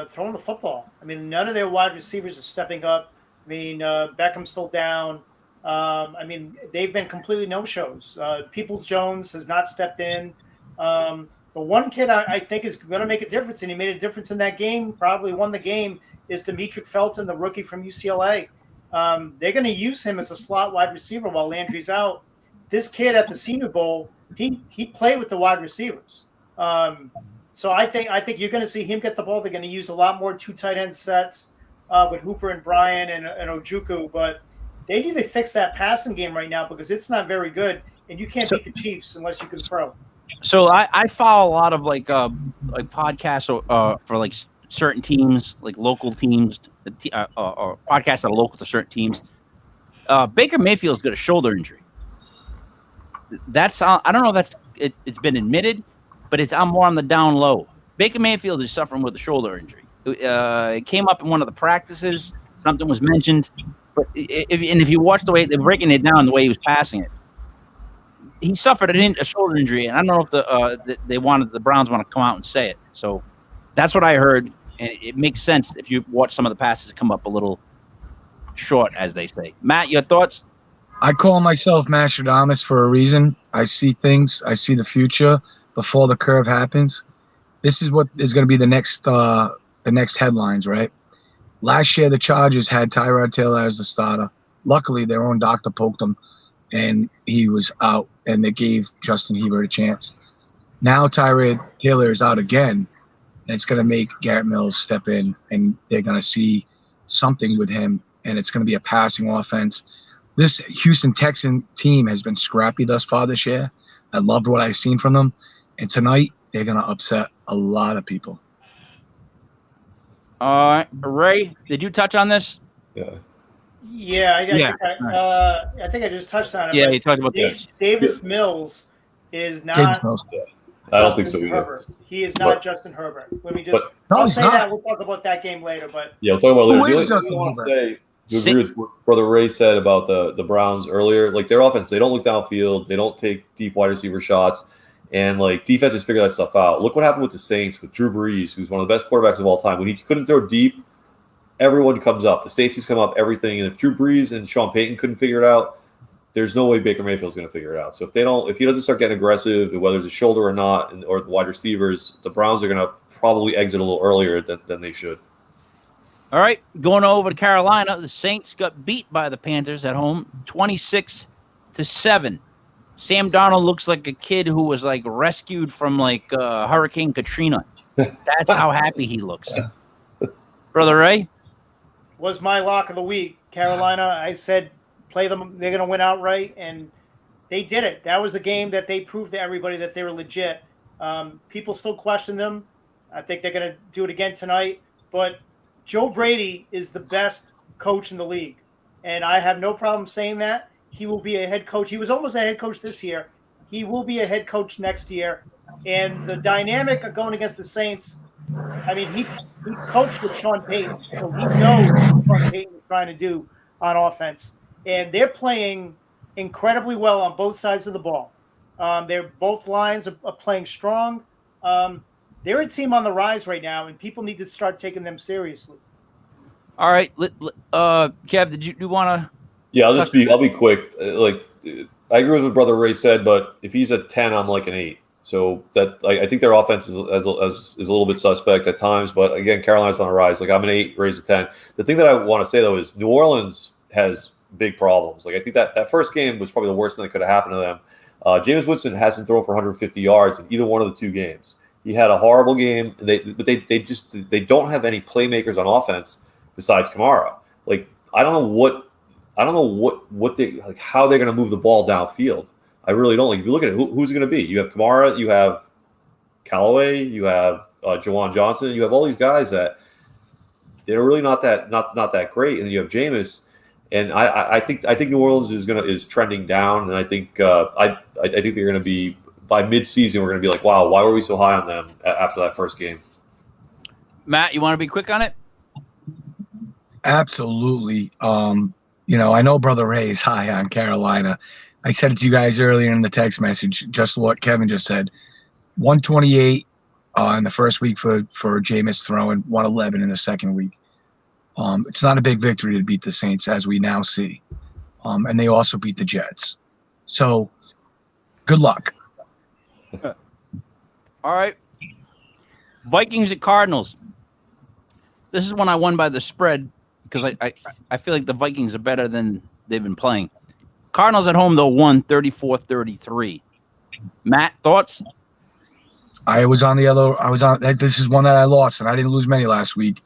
throwing the football. I mean, none of their wide receivers are stepping up. I mean, Beckham's still down. They've been completely no-shows. Peoples-Jones has not stepped in. The one kid I think is going to make a difference, and he made a difference in that game, probably won the game, is Demetric Felton, the rookie from UCLA. They're going to use him as a slot wide receiver while Landry's out. This kid at the Senior Bowl, he played with the wide receivers. So I think you're going to see him get the ball. They're going to use a lot more 2 tight end sets with Hooper and Bryan and Ojukwu, but they need to fix that passing game right now because it's not very good, and you can't beat the Chiefs unless you can throw. So I follow a lot of like podcasts for like certain teams, like local teams, or podcasts that are local to certain teams. Baker Mayfield's got a shoulder injury. That's I don't know if it's been admitted, but I'm more on the down low. Baker Mayfield is suffering with a shoulder injury. It came up in one of the practices. Something was mentioned, but if you watch the way they're breaking it down, the way he was passing it, he suffered a shoulder injury, and I don't know if the Browns want to come out and say it. So that's what I heard, and it makes sense if you watch some of the passes come up a little short, as they say. Matt, your thoughts? I call myself Mastradamus for a reason. I see things. I see the future before the curve happens. This is what is going to be the next headlines, right? Last year, the Chargers had Tyrod Taylor as the starter. Luckily, their own doctor poked him, and he was out, and they gave Justin Herbert a chance. Now Tyrod Taylor is out again, and it's going to make Garrett Mills step in, and they're going to see something with him, and it's going to be a passing offense. This Houston Texan team has been scrappy thus far this year. I loved what I've seen from them, and tonight they're going to upset a lot of people. Ray, did you touch on this? Yeah, I think I just touched on it. Yeah, you talked about this. Davis Mills is not. I don't think so either. Herbert. He is not Justin Herbert. Let me just. I'll say that. We'll talk about that game later. But yeah, we'll talk about it later. Who is Justin Herbert? To agree with what Brother Ray said about the Browns earlier, like their offense, they don't look downfield, they don't take deep wide receiver shots, and like defenses figure that stuff out. Look what happened with the Saints with Drew Brees, who's one of the best quarterbacks of all time. When he couldn't throw deep, everyone comes up. The safeties come up, everything. And if Drew Brees and Sean Payton couldn't figure it out, there's no way Baker Mayfield's going to figure it out. So if he doesn't start getting aggressive, whether it's a shoulder or not, or the wide receivers, the Browns are going to probably exit a little earlier than they should. All right, going over to Carolina, the Saints got beat by the Panthers at home, 26-7. Sam Darnold looks like a kid who was like rescued from like Hurricane Katrina. That's how happy he looks. Brother Ray? Was my lock of the week. Carolina, I said play them, they're going to win outright, and they did it. That was the game that they proved to everybody that they were legit. People still question them. I think they're going to do it again tonight, but Joe Brady is the best coach in the league, and I have no problem saying that. He will be a head coach. He was almost a head coach this year. He will be a head coach next year. And the dynamic of going against the Saints, I mean, he coached with Sean Payton, so he knows what Sean Payton is trying to do on offense. And they're playing incredibly well on both sides of the ball. Both lines are playing strong. They're a team on the rise right now, and people need to start taking them seriously. All right, Kev, did you want to? Yeah, I'll be quick. I agree with what Brother Ray said, but if he's a 10, I'm like an 8. So that I think their offense is a little bit suspect at times, but again, Carolina's on a rise. Like I'm an 8, Ray's a 10. The thing that I want to say though is New Orleans has big problems. Like I think that first game was probably the worst thing that could have happened to them. Jameis Winston hasn't thrown for 150 yards in either one of the two games. He had a horrible game. But they don't have any playmakers on offense besides Kamara. Like I don't know what they like how they're going to move the ball downfield. I really don't. Like if you look at it, who's it going to be? You have Kamara, you have Callaway, you have Jawan Johnson, you have all these guys that they're really not that great, and you have Jameis. And I think New Orleans is trending down, and I think I think they're going to be. By mid-season, we're going to be like, wow, why were we so high on them after that first game? Matt, you want to be quick on it? Absolutely. I know Brother Ray is high on Carolina. I said it to you guys earlier in the text message, just what Kevin just said. 128 in the first week for Jameis throwing, 111 in the second week. It's not a big victory to beat the Saints, as we now see. And they also beat the Jets. So, good luck. All right. Vikings at Cardinals. This is when I won by the spread because I feel like the Vikings are better than they've been playing. Cardinals at home, though, won 34-33. Matt, thoughts? I was on. This is one that I lost, and I didn't lose many last week.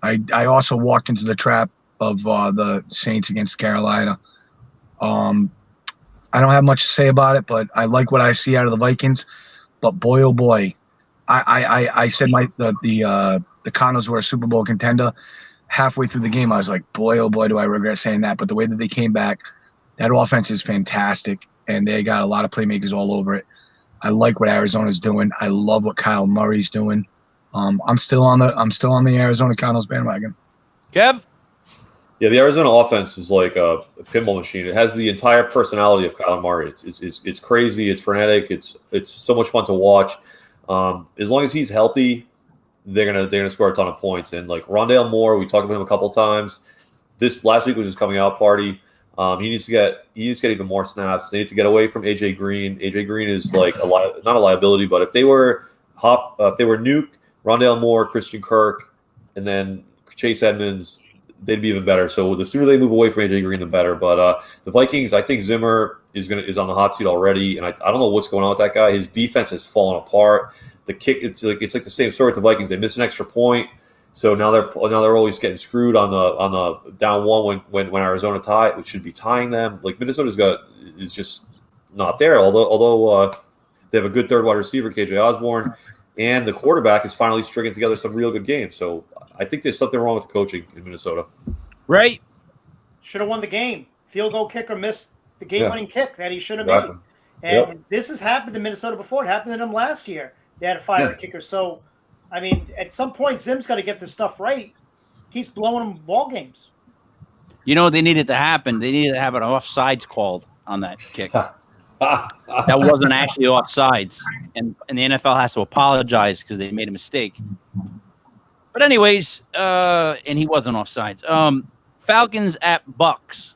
I also walked into the trap of the Saints against Carolina. I don't have much to say about it, but I like what I see out of the Vikings. But boy, oh boy, I said the Cardinals were a Super Bowl contender. Halfway through the game, I was like, boy, oh boy, do I regret saying that. But the way that they came back, that offense is fantastic, and they got a lot of playmakers all over it. I like what Arizona's doing. I love what Kyle Murray's doing. I'm still on the Arizona Cardinals bandwagon. Kev? Yeah, the Arizona offense is like a pinball machine. It has the entire personality of Kyle Murray. It's crazy. It's frenetic. It's so much fun to watch. As long as he's healthy, they're gonna score a ton of points. And like Rondale Moore, we talked about him a couple of times. This last week was his coming out party. He needs to get even more snaps. They need to get away from AJ Green. AJ Green is like not a liability, but if they were Nuke, Rondale Moore, Christian Kirk, and then Chase Edmonds, they'd be even better. So the sooner they move away from AJ Green, the better. But the Vikings, I think Zimmer is on the hot seat already, and I don't know what's going on with that guy. His defense has fallen apart. The kick, it's like the same story with the Vikings. They miss an extra point, so now they're always getting screwed on the down one when Arizona which should be tying them. Like Minnesota is just not there. Although they have a good third wide receiver, KJ Osborne, and the quarterback is finally stringing together some real good games. So I think there's something wrong with the coaching in Minnesota. Right. Should have won the game. Field goal kicker missed the game-winning kick that he should have made. And this has happened to Minnesota before. It happened to them last year. They had to fire a kicker. So, I mean, at some point, Zim's got to get this stuff right. Keeps blowing them ball games. You know, they needed to happen. They needed to have an offsides called on that kick. That wasn't actually offsides. And the NFL has to apologize because they made a mistake. But anyways, and he wasn't offsides. Falcons at Bucks.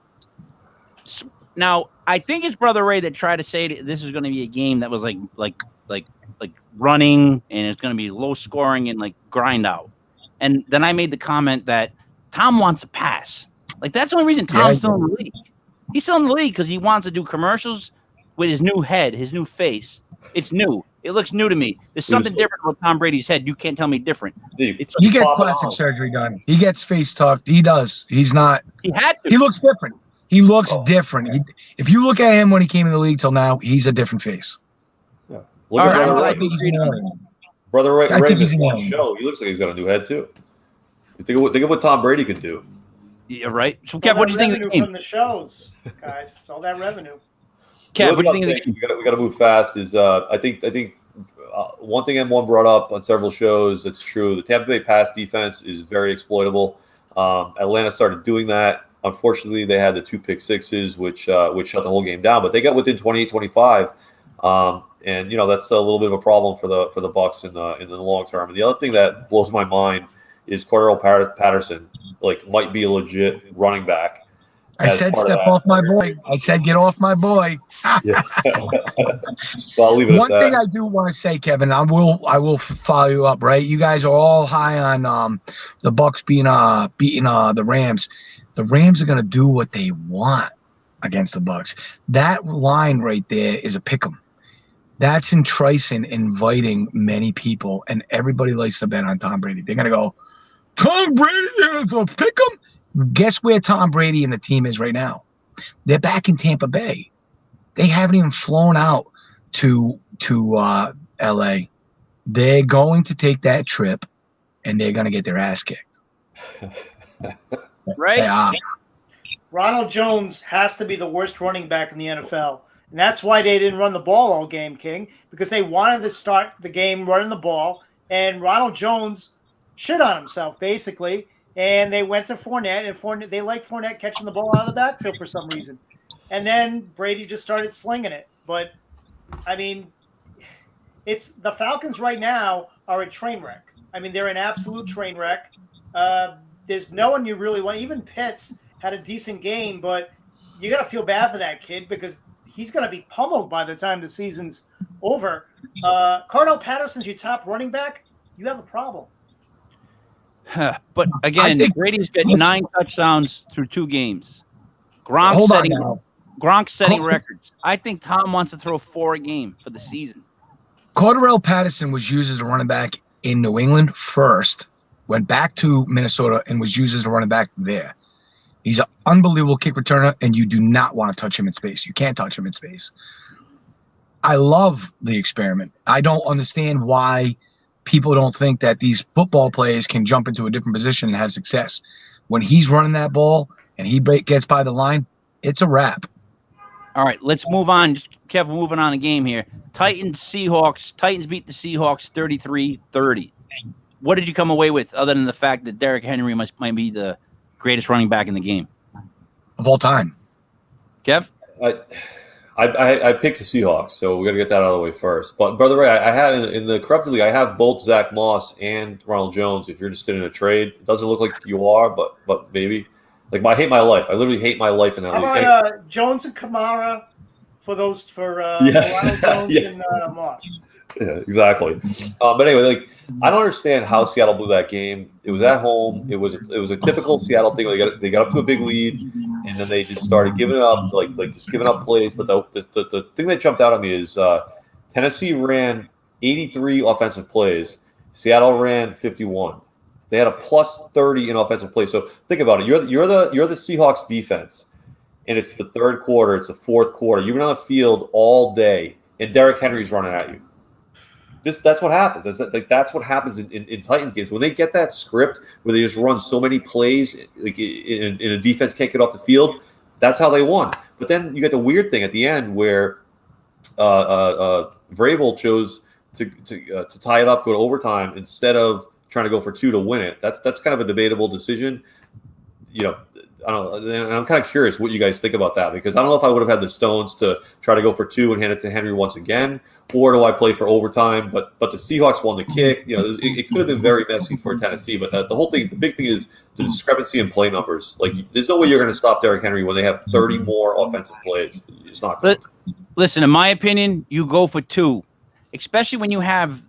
Now, I think it's Brother Ray that tried to say this is going to be a game that was like running, and it's going to be low scoring and like grind out. And then I made the comment that Tom wants to pass. Like that's the only reason Tom's still in the league. He's still in the league because he wants to do commercials with his new head, his new face. It's new. It looks new to me. There's something different with Tom Brady's head. You can't tell me different. He gets plastic surgery done. He gets face tucked. He does. He's not. He had to. He looks different. He looks different. If you look at him when he came in the league till now, he's a different face. Yeah. Look at Brother Ray on the show. He looks like he's got a new head too. Think of what Tom Brady could do. Yeah, right. So, Kev, what do you think of the game? From the shows, guys, it's all that revenue. Kev, what do you think of the game? We got to move fast. I think one thing M1 brought up on several shows. It's true. The Tampa Bay pass defense is very exploitable. Atlanta started doing that. Unfortunately, they had the 2 pick sixes, which shut the whole game down. But they got within 28-25. And that's a little bit of a problem for the Bucs in the long term. And the other thing that blows my mind is Cordell Patterson might be a legit running back. I said step off my boy. I said get off my boy. Yeah. So I'll leave it at that. One thing I do want to say, Kevin, I will follow you up. Right, you guys are all high on the Bucs beating the Rams. The Rams are going to do what they want against the Bucs. That line right there is a pick 'em. That's enticing, inviting many people, and everybody likes to bet on Tom Brady. They're going to go, Tom Brady is a pick 'em. Guess where Tom Brady and the team is right now? They're back in Tampa Bay. They haven't even flown out to L.A. They're going to take that trip, and they're going to get their ass kicked. Right? Ronald Jones has to be the worst running back in the NFL. And that's why they didn't run the ball all game, King, because they wanted to start the game running the ball. And Ronald Jones shit on himself, basically. And they went to Fournette, and they like Fournette catching the ball out of the backfield for some reason. And then Brady just started slinging it. But, I mean, the Falcons right now are a train wreck. I mean, they're an absolute train wreck. There's no one you really want. Even Pitts had a decent game, but you got to feel bad for that kid because he's going to be pummeled by the time the season's over. Cordell Patterson's your top running back. You have a problem. But again, Brady's got 9 touchdowns through 2 games. Gronk's setting records. I think Tom wants to throw 4 a game for the season. Cordarrelle Patterson was used as a running back in New England first, went back to Minnesota, and was used as a running back there. He's an unbelievable kick returner, and you do not want to touch him in space. You can't touch him in space. I love the experiment. I don't understand why people don't think that these football players can jump into a different position and have success. When he's running that ball and he gets by the line, it's a wrap. All right, let's move on. Kevin, moving on the game here. Titans-Seahawks. Titans beat the Seahawks 33-30. What did you come away with other than the fact that Derrick Henry might be the greatest running back in the game? Of all time. Kev? I picked the Seahawks, so we got to get that out of the way first. But Brother Ray, I had in the Corrupted League, I have both Zach Moss and Ronald Jones. If you're interested in a trade, it doesn't look like you are, but maybe. Like I hate my life. I literally hate my life in that league. How about Jones and Kamara Ronald Jones and Moss? Yeah, exactly. But anyway, I don't understand how Seattle blew that game. It was at home. It was a typical Seattle thing. They got up to a big lead, and then they just started giving up, just giving up plays. But the thing that jumped out at me is Tennessee ran 83 offensive plays. Seattle ran 51. They had a plus 30 in offensive plays. So think about it. You're the Seahawks defense, and it's the third quarter. It's the fourth quarter. You've been on the field all day, and Derrick Henry's running at you. That's what happens. That's what happens in Titans games. When they get that script where they just run so many plays in a defense can't get off the field, that's how they won. But then you get the weird thing at the end where Vrabel chose to tie it up, go to overtime instead of trying to go for 2 to win it. That's kind of a debatable decision. I don't know. And I'm kind of curious what you guys think about that, because I don't know if I would have had the stones to try to go for 2 and hand it to Henry once again, or do I play for overtime? But the Seahawks won the kick. It could have been very messy for Tennessee. But the whole thing, the big thing is the discrepancy in play numbers. There's no way you're going to stop Derrick Henry when they have 30 more offensive plays. It's not good. Listen, in my opinion, you go for 2, especially when you have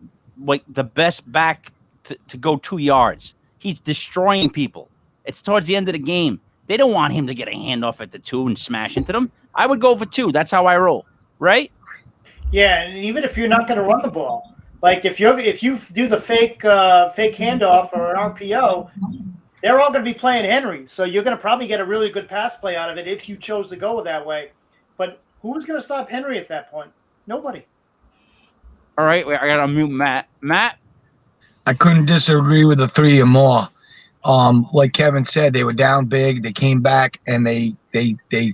the best back to go 2 yards. He's destroying people. It's towards the end of the game. They don't want him to get a handoff at the 2 and smash into them. I would go for 2. That's how I roll, right? Yeah, and even if you're not going to run the ball, if you do the fake handoff or an RPO, they're all going to be playing Henry. So you're going to probably get a really good pass play out of it if you chose to go that way. But who's going to stop Henry at that point? Nobody. All right, I got to unmute Matt. Matt? I couldn't disagree with the 3 or more. Like Kevin said, they were down big. They came back, and they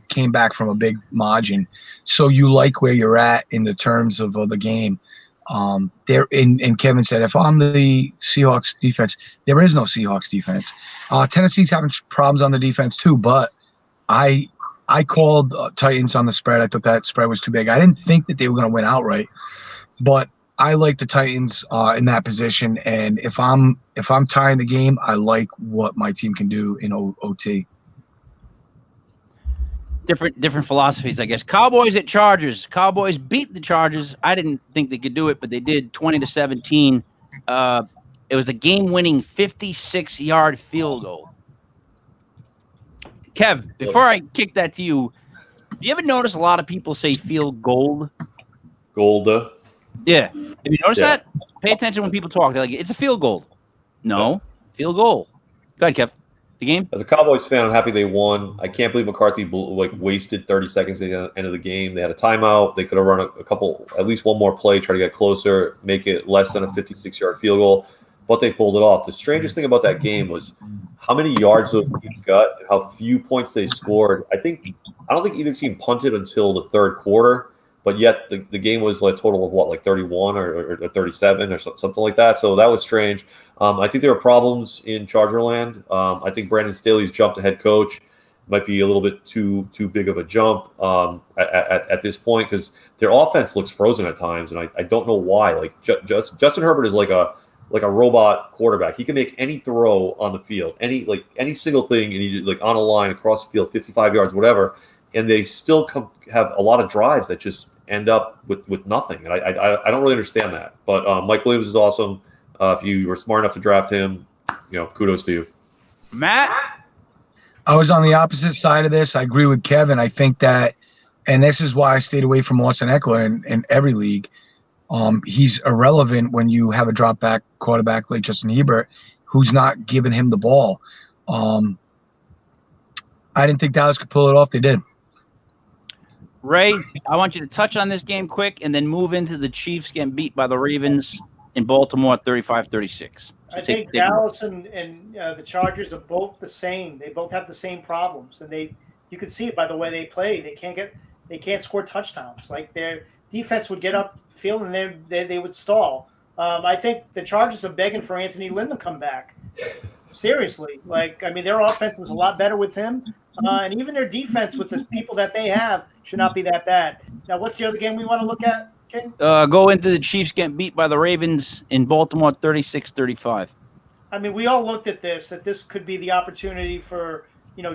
came back from a big margin. So you like where you're at in the terms of the game. And Kevin said, if I'm the Seahawks defense, there is no Seahawks defense. Tennessee's having problems on the defense too, but I called Titans on the spread. I thought that spread was too big. I didn't think that they were going to win outright, but I like the Titans in that position, and if I'm tying the game, I like what my team can do in OT. Different philosophies, I guess. Cowboys at Chargers. Cowboys beat the Chargers. I didn't think they could do it, but they did, 20-17. It was a game-winning 56-yard field goal. Kev, before I kick that to you, do you ever notice a lot of people say field goal? Golda. Yeah. Have you noticed that? Pay attention when people talk. They're like, it's a field goal. No, field goal. Go ahead, Kev. The game? As a Cowboys fan, I'm happy they won. I can't believe McCarthy wasted 30 seconds at the end of the game. They had a timeout. They could have run at least one more play, try to get closer, make it less than a 56-yard field goal. But they pulled it off. The strangest thing about that game was how many yards those teams got, how few points they scored. I don't think either team punted until the third quarter. But yet the game was a total of 31 or 37 or something like that. So that was strange. I think there are problems in Chargerland. I think Brandon Staley's jump to head coach might be a little bit too big of a jump at this point, because their offense looks frozen at times, and I don't know why. Justin Herbert is like a robot quarterback. He can make any throw on the field, any single thing, and he on a line across the field, 55 yards, whatever. And they still have a lot of drives that just end up with nothing. And I don't really understand that. But Mike Williams is awesome. If you were smart enough to draft him, kudos to you. Matt? I was on the opposite side of this. I agree with Kevin. I think that, and this is why I stayed away from Austin Eckler in every league. He's irrelevant when you have a drop back quarterback like Justin Herbert, who's not giving him the ball. I didn't think Dallas could pull it off. They did. Ray, I want you to touch on this game quick and then move into the Chiefs getting beat by the Ravens in Baltimore 35-36. I think Dallas and the Chargers are both the same. They both have the same problems, and you can see it by the way they play. They can't score touchdowns. Like their defense would get up field and they would stall. I think the Chargers are begging for Anthony Lynn to come back. Seriously, their offense was a lot better with him, and even their defense with the people that they have should not be that bad. Now, what's the other game we want to look at, King? Go into the Chiefs getting beat by the Ravens in Baltimore 36-35. I mean, we all looked at that this could be the opportunity for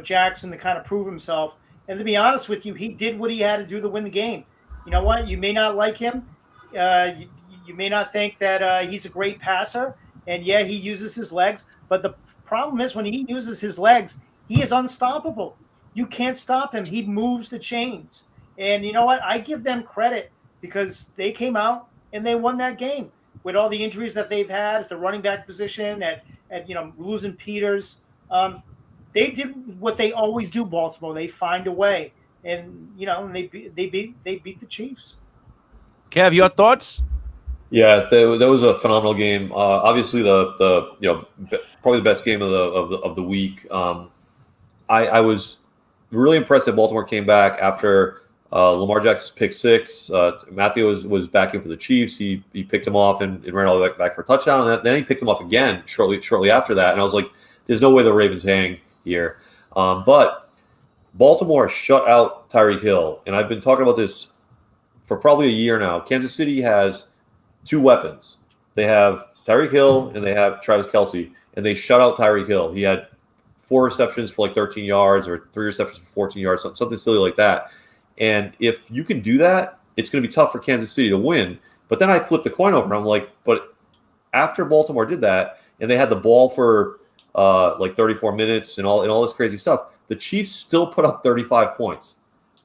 Jackson to kind of prove himself. And to be honest with you, he did what he had to do to win the game. You know what? You may not like him. You may not think that he's a great passer. And, yeah, he uses his legs. But the problem is when he uses his legs, he is unstoppable. You can't stop him. He moves the chains. And you know what? I give them credit because they came out and they won that game with all the injuries that they've had at the running back position, at losing Peters. They did what they always do, Baltimore. They find a way. And, they beat the Chiefs. Kev, your thoughts? Yeah, that was a phenomenal game. Obviously, the probably the best game of the week. I was really impressed that Baltimore came back after Lamar Jackson's pick six. Matthew was back in for the Chiefs. He picked him off and ran all the way back for a touchdown. And then he picked him off again shortly after that. And I was like, "There's no way the Ravens hang here." But Baltimore shut out Tyreek Hill, and I've been talking about this for probably a year now. Kansas City has two weapons. They have Tyreek Hill and they have Travis Kelce, and they shut out Tyreek Hill. He had 4 receptions for like 13 yards or 3 receptions for 14 yards, something silly like that. And if you can do that, it's going to be tough for Kansas City to win. But then I flipped the coin over, and I'm like, but after Baltimore did that, and they had the ball for like 34 minutes and all this crazy stuff, the Chiefs still put up 35 points.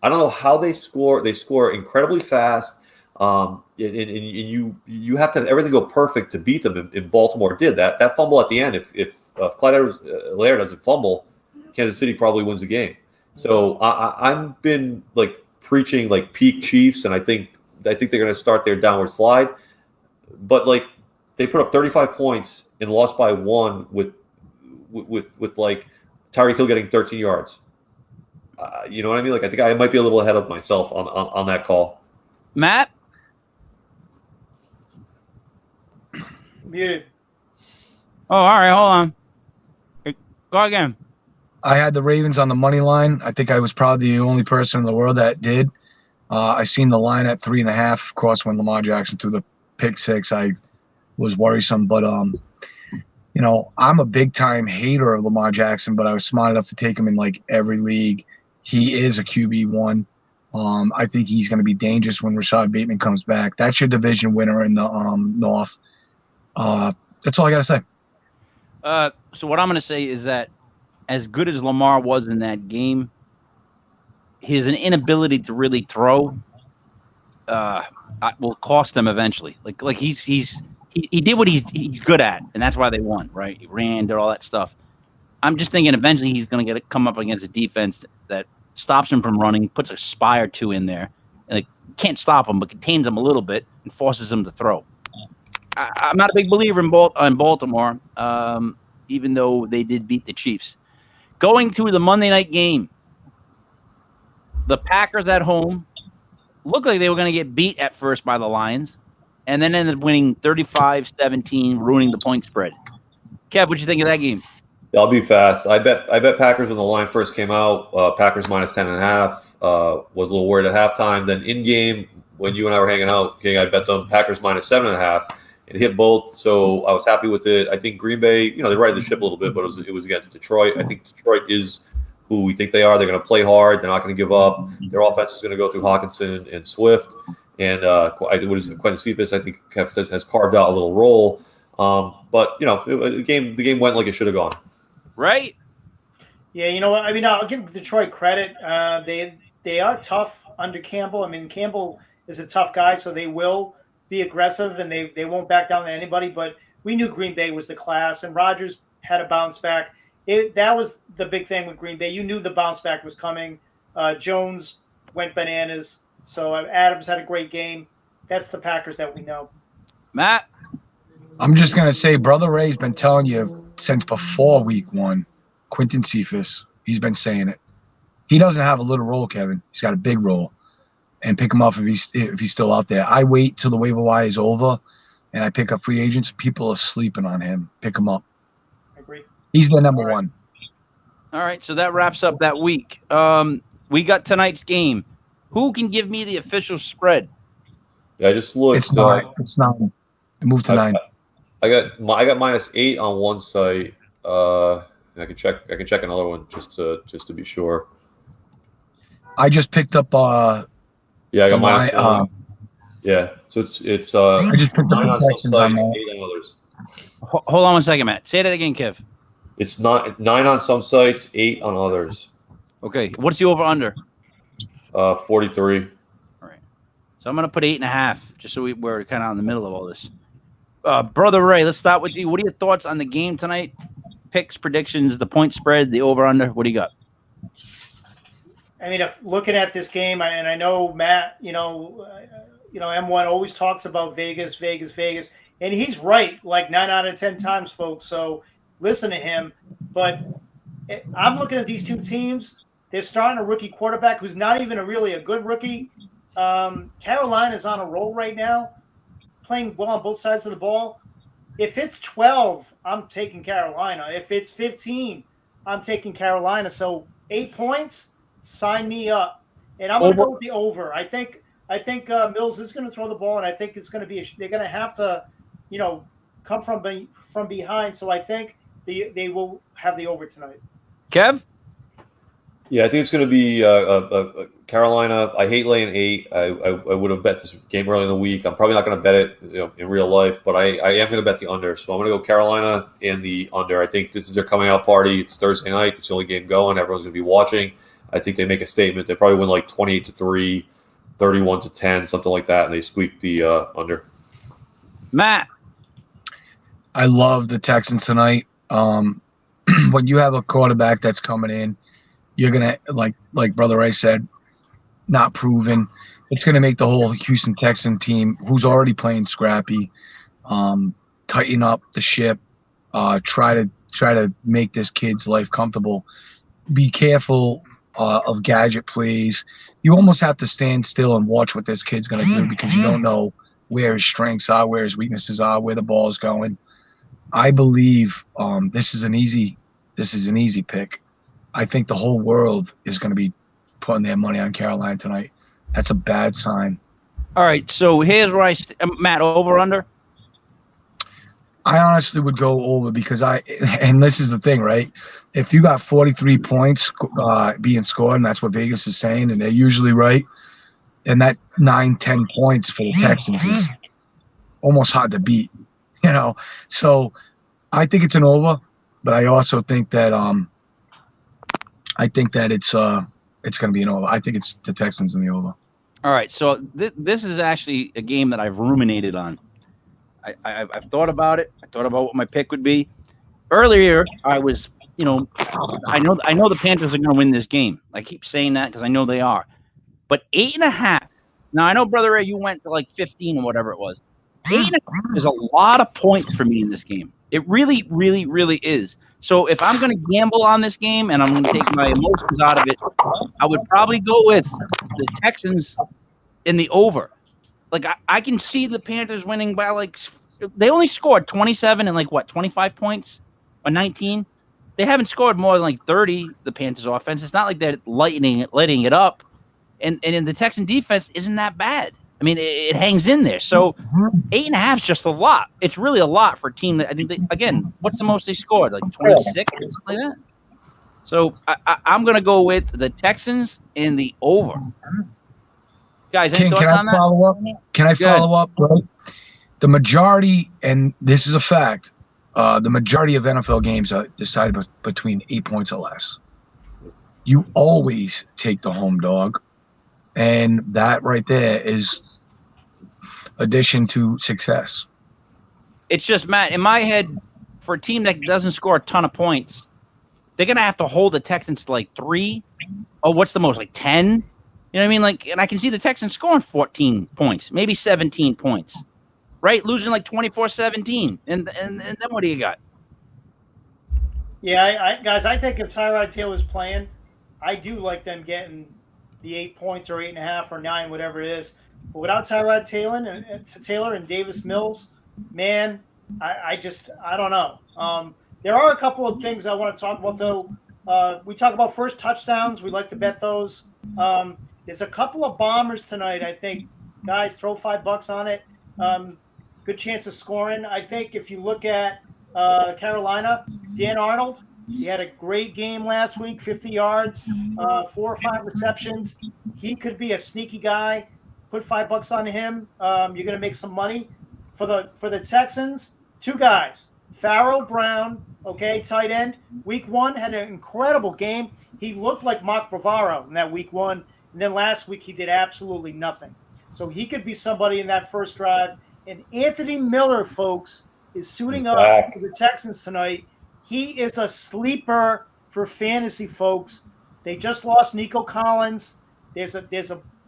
I don't know how they score. They score incredibly fast. And you have to have everything go perfect to beat them. And Baltimore did that. That fumble at the end. If Clyde Edwards-Helaire doesn't fumble, Kansas City probably wins the game. So I've been like preaching like peak Chiefs, and I think they're going to start their downward slide. But like they put up 35 points and lost by 1 with like Tyreek Hill getting 13 yards. You know what I mean? Like I think I might be a little ahead of myself on that call. Matt? Muted. Oh, all right. Hold on. Go again. I had the Ravens on the money line. I think I was probably the only person in the world that did. I seen the line at 3.5. Of course, when Lamar Jackson threw the pick six, I was worrisome. But I'm a big time hater of Lamar Jackson, but I was smart enough to take him in like every league. He is a QB1. I think he's going to be dangerous when Rashad Bateman comes back. That's your division winner in the North. That's all I got to say. So what I'm going to say is that as good as Lamar was in that game, his inability to really throw will cost them eventually. Like he did what he's good at, and that's why they won, right? He ran, did all that stuff. I'm just thinking eventually he's going to come up against a defense that stops him from running, puts a spy or two in there, and can't stop him, but contains him a little bit and forces him to throw. I'm not a big believer in Baltimore, even though they did beat the Chiefs. Going through the Monday night game, the Packers at home looked like they were going to get beat at first by the Lions, and then ended up winning 35-17, ruining the point spread. Kev, what you think of that game? I'll be fast. I bet Packers when the line first came out, Packers minus 10.5. Was a little worried at halftime. Then in game, when you and I were hanging out, King, I bet them Packers minus 7.5. It hit both, so I was happy with it. I think Green Bay, they righted the ship a little bit, but it was against Detroit. I think Detroit is who we think they are. They're going to play hard. They're not going to give up. Their offense is going to go through Hawkinson and Swift. And Quentin Cephas, I think, has carved out a little role. But the game went like it should have gone. Right? Yeah, you know what? I mean, I'll give Detroit credit. They are tough under Campbell. I mean, Campbell is a tough guy, so they will be aggressive, and they won't back down to anybody. But we knew Green Bay was the class, and Rodgers had a bounce back. That was the big thing with Green Bay. You knew the bounce back was coming. Jones went bananas. So Adams had a great game. That's the Packers that we know. Matt? I'm just going to say, Brother Ray's been telling you since before week 1, Quinton Cephas, he's been saying it. He doesn't have a little role, Kevin. He's got a big role. And pick him up if he's still out there. I wait till the waiver wire is over, and I pick up free agents. People are sleeping on him. Pick him up. I agree. He's the number one. All right, so that wraps up that week. We got tonight's game. Who can give me the official spread? Yeah, I just looked. It's 9. It's 9. It moved to 9. I got -8 on one site. I can check another one just to be sure. I just picked up. Yeah, I got -1. Yeah, so it's. I just picked up the Texans on that. 8 on others. Hold on one second, Matt. Say that again, Kev. It's not 9 on some sites, 8 on others. Okay, what's the over under? 43. All right, so I'm gonna put 8.5, just so we're kind of in the middle of all this. Brother Ray, let's start with you. What are your thoughts on the game tonight? Picks, predictions, the point spread, the over under. What do you got? I mean, if looking at this game, and I know Matt, M1 always talks about Vegas, and he's right, like 9 out of 10 times, folks. So listen to him. But I'm looking at these two teams. They're starting a rookie quarterback who's not even really a good rookie. Carolina's on a roll right now, playing well on both sides of the ball. If it's 12, I'm taking Carolina. If it's 15, I'm taking Carolina. So 8 points, sign me up. And I'm going to go with the over. I think Mills is going to throw the ball, and I think it's going to be they're going to have to, come from behind. So I think they will have the over tonight. Kev? Yeah, I think it's going to be Carolina. I hate laying 8. I would have bet this game early in the week. I'm probably not going to bet it in real life, but I am going to bet the under. So I'm going to go Carolina and the under. I think this is their coming out party. It's Thursday night. It's the only game going. Everyone's going to be watching. I think they make a statement. They probably win like 28-3, 31-10, something like that, and they squeak the under. Matt? I love the Texans tonight. When you have a quarterback that's coming in, you're gonna like Brother Ray said, not proven. It's gonna make the whole Houston Texan team, who's already playing scrappy, tighten up the ship. Try to make this kid's life comfortable. Be careful of gadget plays. You almost have to stand still and watch what this kid's gonna do, because you don't know where his strengths are, where his weaknesses are, where the ball's going. I believe this is an easy pick. I think the whole world is going to be putting their money on Carolina tonight. That's a bad sign. All right, so here's where Matt, over under? I honestly would go over, because and this is the thing, right? If you got 43 points being scored, and that's what Vegas is saying, and they're usually right, and that 9-10 points for the Texans is almost hard to beat, So I think it's an over, but I also think that it's going to be an over. I think it's the Texans in the over. All right, so this is actually a game that I've ruminated on. I've thought about it. I thought about what my pick would be. Earlier, I was, I know the Panthers are going to win this game. I keep saying that because I know they are. But 8.5. Now, I know, Brother Ray, you went to like 15 or whatever it was. 8.5 is a lot of points for me in this game. It really, really, really is. So if I'm going to gamble on this game and I'm going to take my emotions out of it, I would probably go with the Texans in the over. Like, I can see the Panthers winning by they only scored 27 and 25 points or 19. They haven't scored more than 30, the Panthers offense. It's not like they're letting it up. And in the Texan defense isn't that bad. I mean, it hangs in there. So 8.5 is just a lot. It's really a lot for a team that I think what's the most they scored? 26 or something like that. So I'm going to go with the Texans in the over. Guys, any thoughts on that? Can I follow up? Right? The majority, and this is a fact, the majority of NFL games are decided between 8 points or less. You always take the home dog. And that right there is addition to success. It's just, Matt, in my head, for a team that doesn't score a ton of points, they're going to have to hold the Texans to like 3. Oh, what's the most? Like 10? You know what I mean? Like, and I can see the Texans scoring 14 points, maybe 17 points, right? Losing like 24-17. And then what do you got? Yeah, guys, I think if Tyrod Taylor's playing, I do like them getting the 8 points or 8.5 or 9, whatever it is. But without Tyrod Taylor and Davis Mills, man, I don't know. There are a couple of things I want to talk about, though. We talk about first touchdowns. We like to bet those. There's a couple of bombers tonight, I think. Guys, throw $5 on it. Good chance of scoring. I think if you look at Carolina, Dan Arnold, he had a great game last week, 50 yards, 4 or 5 receptions. He could be a sneaky guy. Put $5 on him. You're going to make some money. For the Texans, 2 guys. Pharaoh Brown, okay, tight end. Week 1 had an incredible game. He looked like Mark Bavaro in that week 1. And then last week he did absolutely nothing. So he could be somebody in that first drive. And Anthony Miller, folks, is suiting up for the Texans tonight. He is a sleeper for fantasy, folks. They just lost Nico Collins. There's a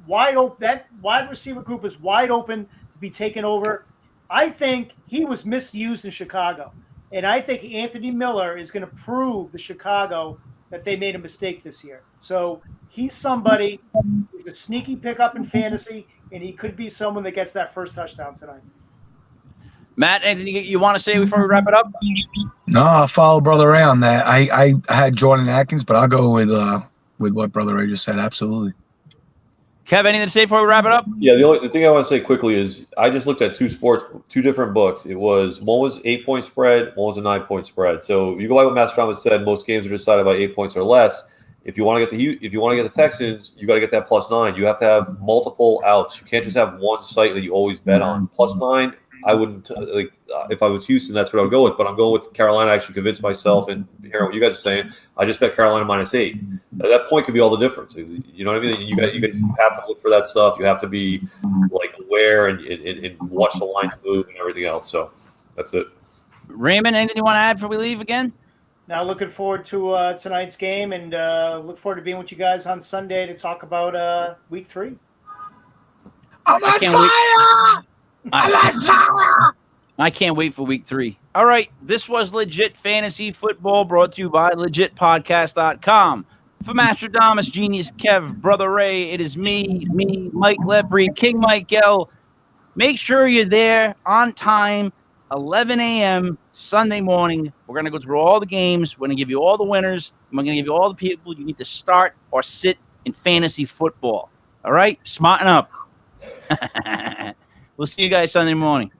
wide open, that wide receiver group is wide open to be taken over. I think he was misused in Chicago. And I think Anthony Miller is going to prove to Chicago that they made a mistake this year. So he's somebody who's a sneaky pickup in fantasy, and he could be someone that gets that first touchdown tonight. Matt, anything you want to say before we wrap it up? No, I'll follow Brother Ray on that. I had Jordan Atkins, but I'll go with what Brother Ray just said. Absolutely. Kev, anything to say before we wrap it up? Yeah, the thing I want to say quickly is I just looked at 2 different books. One was 8-point spread, one was a 9-point spread. So you go by what Mastradamus said, most games are decided by 8 points or less. If you want to get the Texans, you got to get that +9. You have to have multiple outs. You can't just have one site that you always bet on. +9. I wouldn't if I was Houston, that's what I would go with. But I'm going with Carolina. I actually convinced myself, and hearing what you guys are saying, I just bet Carolina -8. That point could be all the difference. You know what I mean? You guys have to look for that stuff. You have to be like aware and watch the lines move and everything else. So that's it. Raymond, anything you want to add before we leave again? Now looking forward to tonight's game, and look forward to being with you guys on Sunday to talk about Week 3. I'm on fire! I can't wait for Week 3. All right, this was Legit Fantasy Football, brought to you by LegitPodcast.com. For Mastradamus, Genius Kev, Brother Ray, it is me, Mike Lepre, King Mike L. Make sure you're there on time, 11 a.m. Sunday morning. We're going to go through all the games. We're going to give you all the winners. And we're going to give you all the people you need to start or sit in fantasy football. All right? Smarten up. We'll see you guys Sunday morning.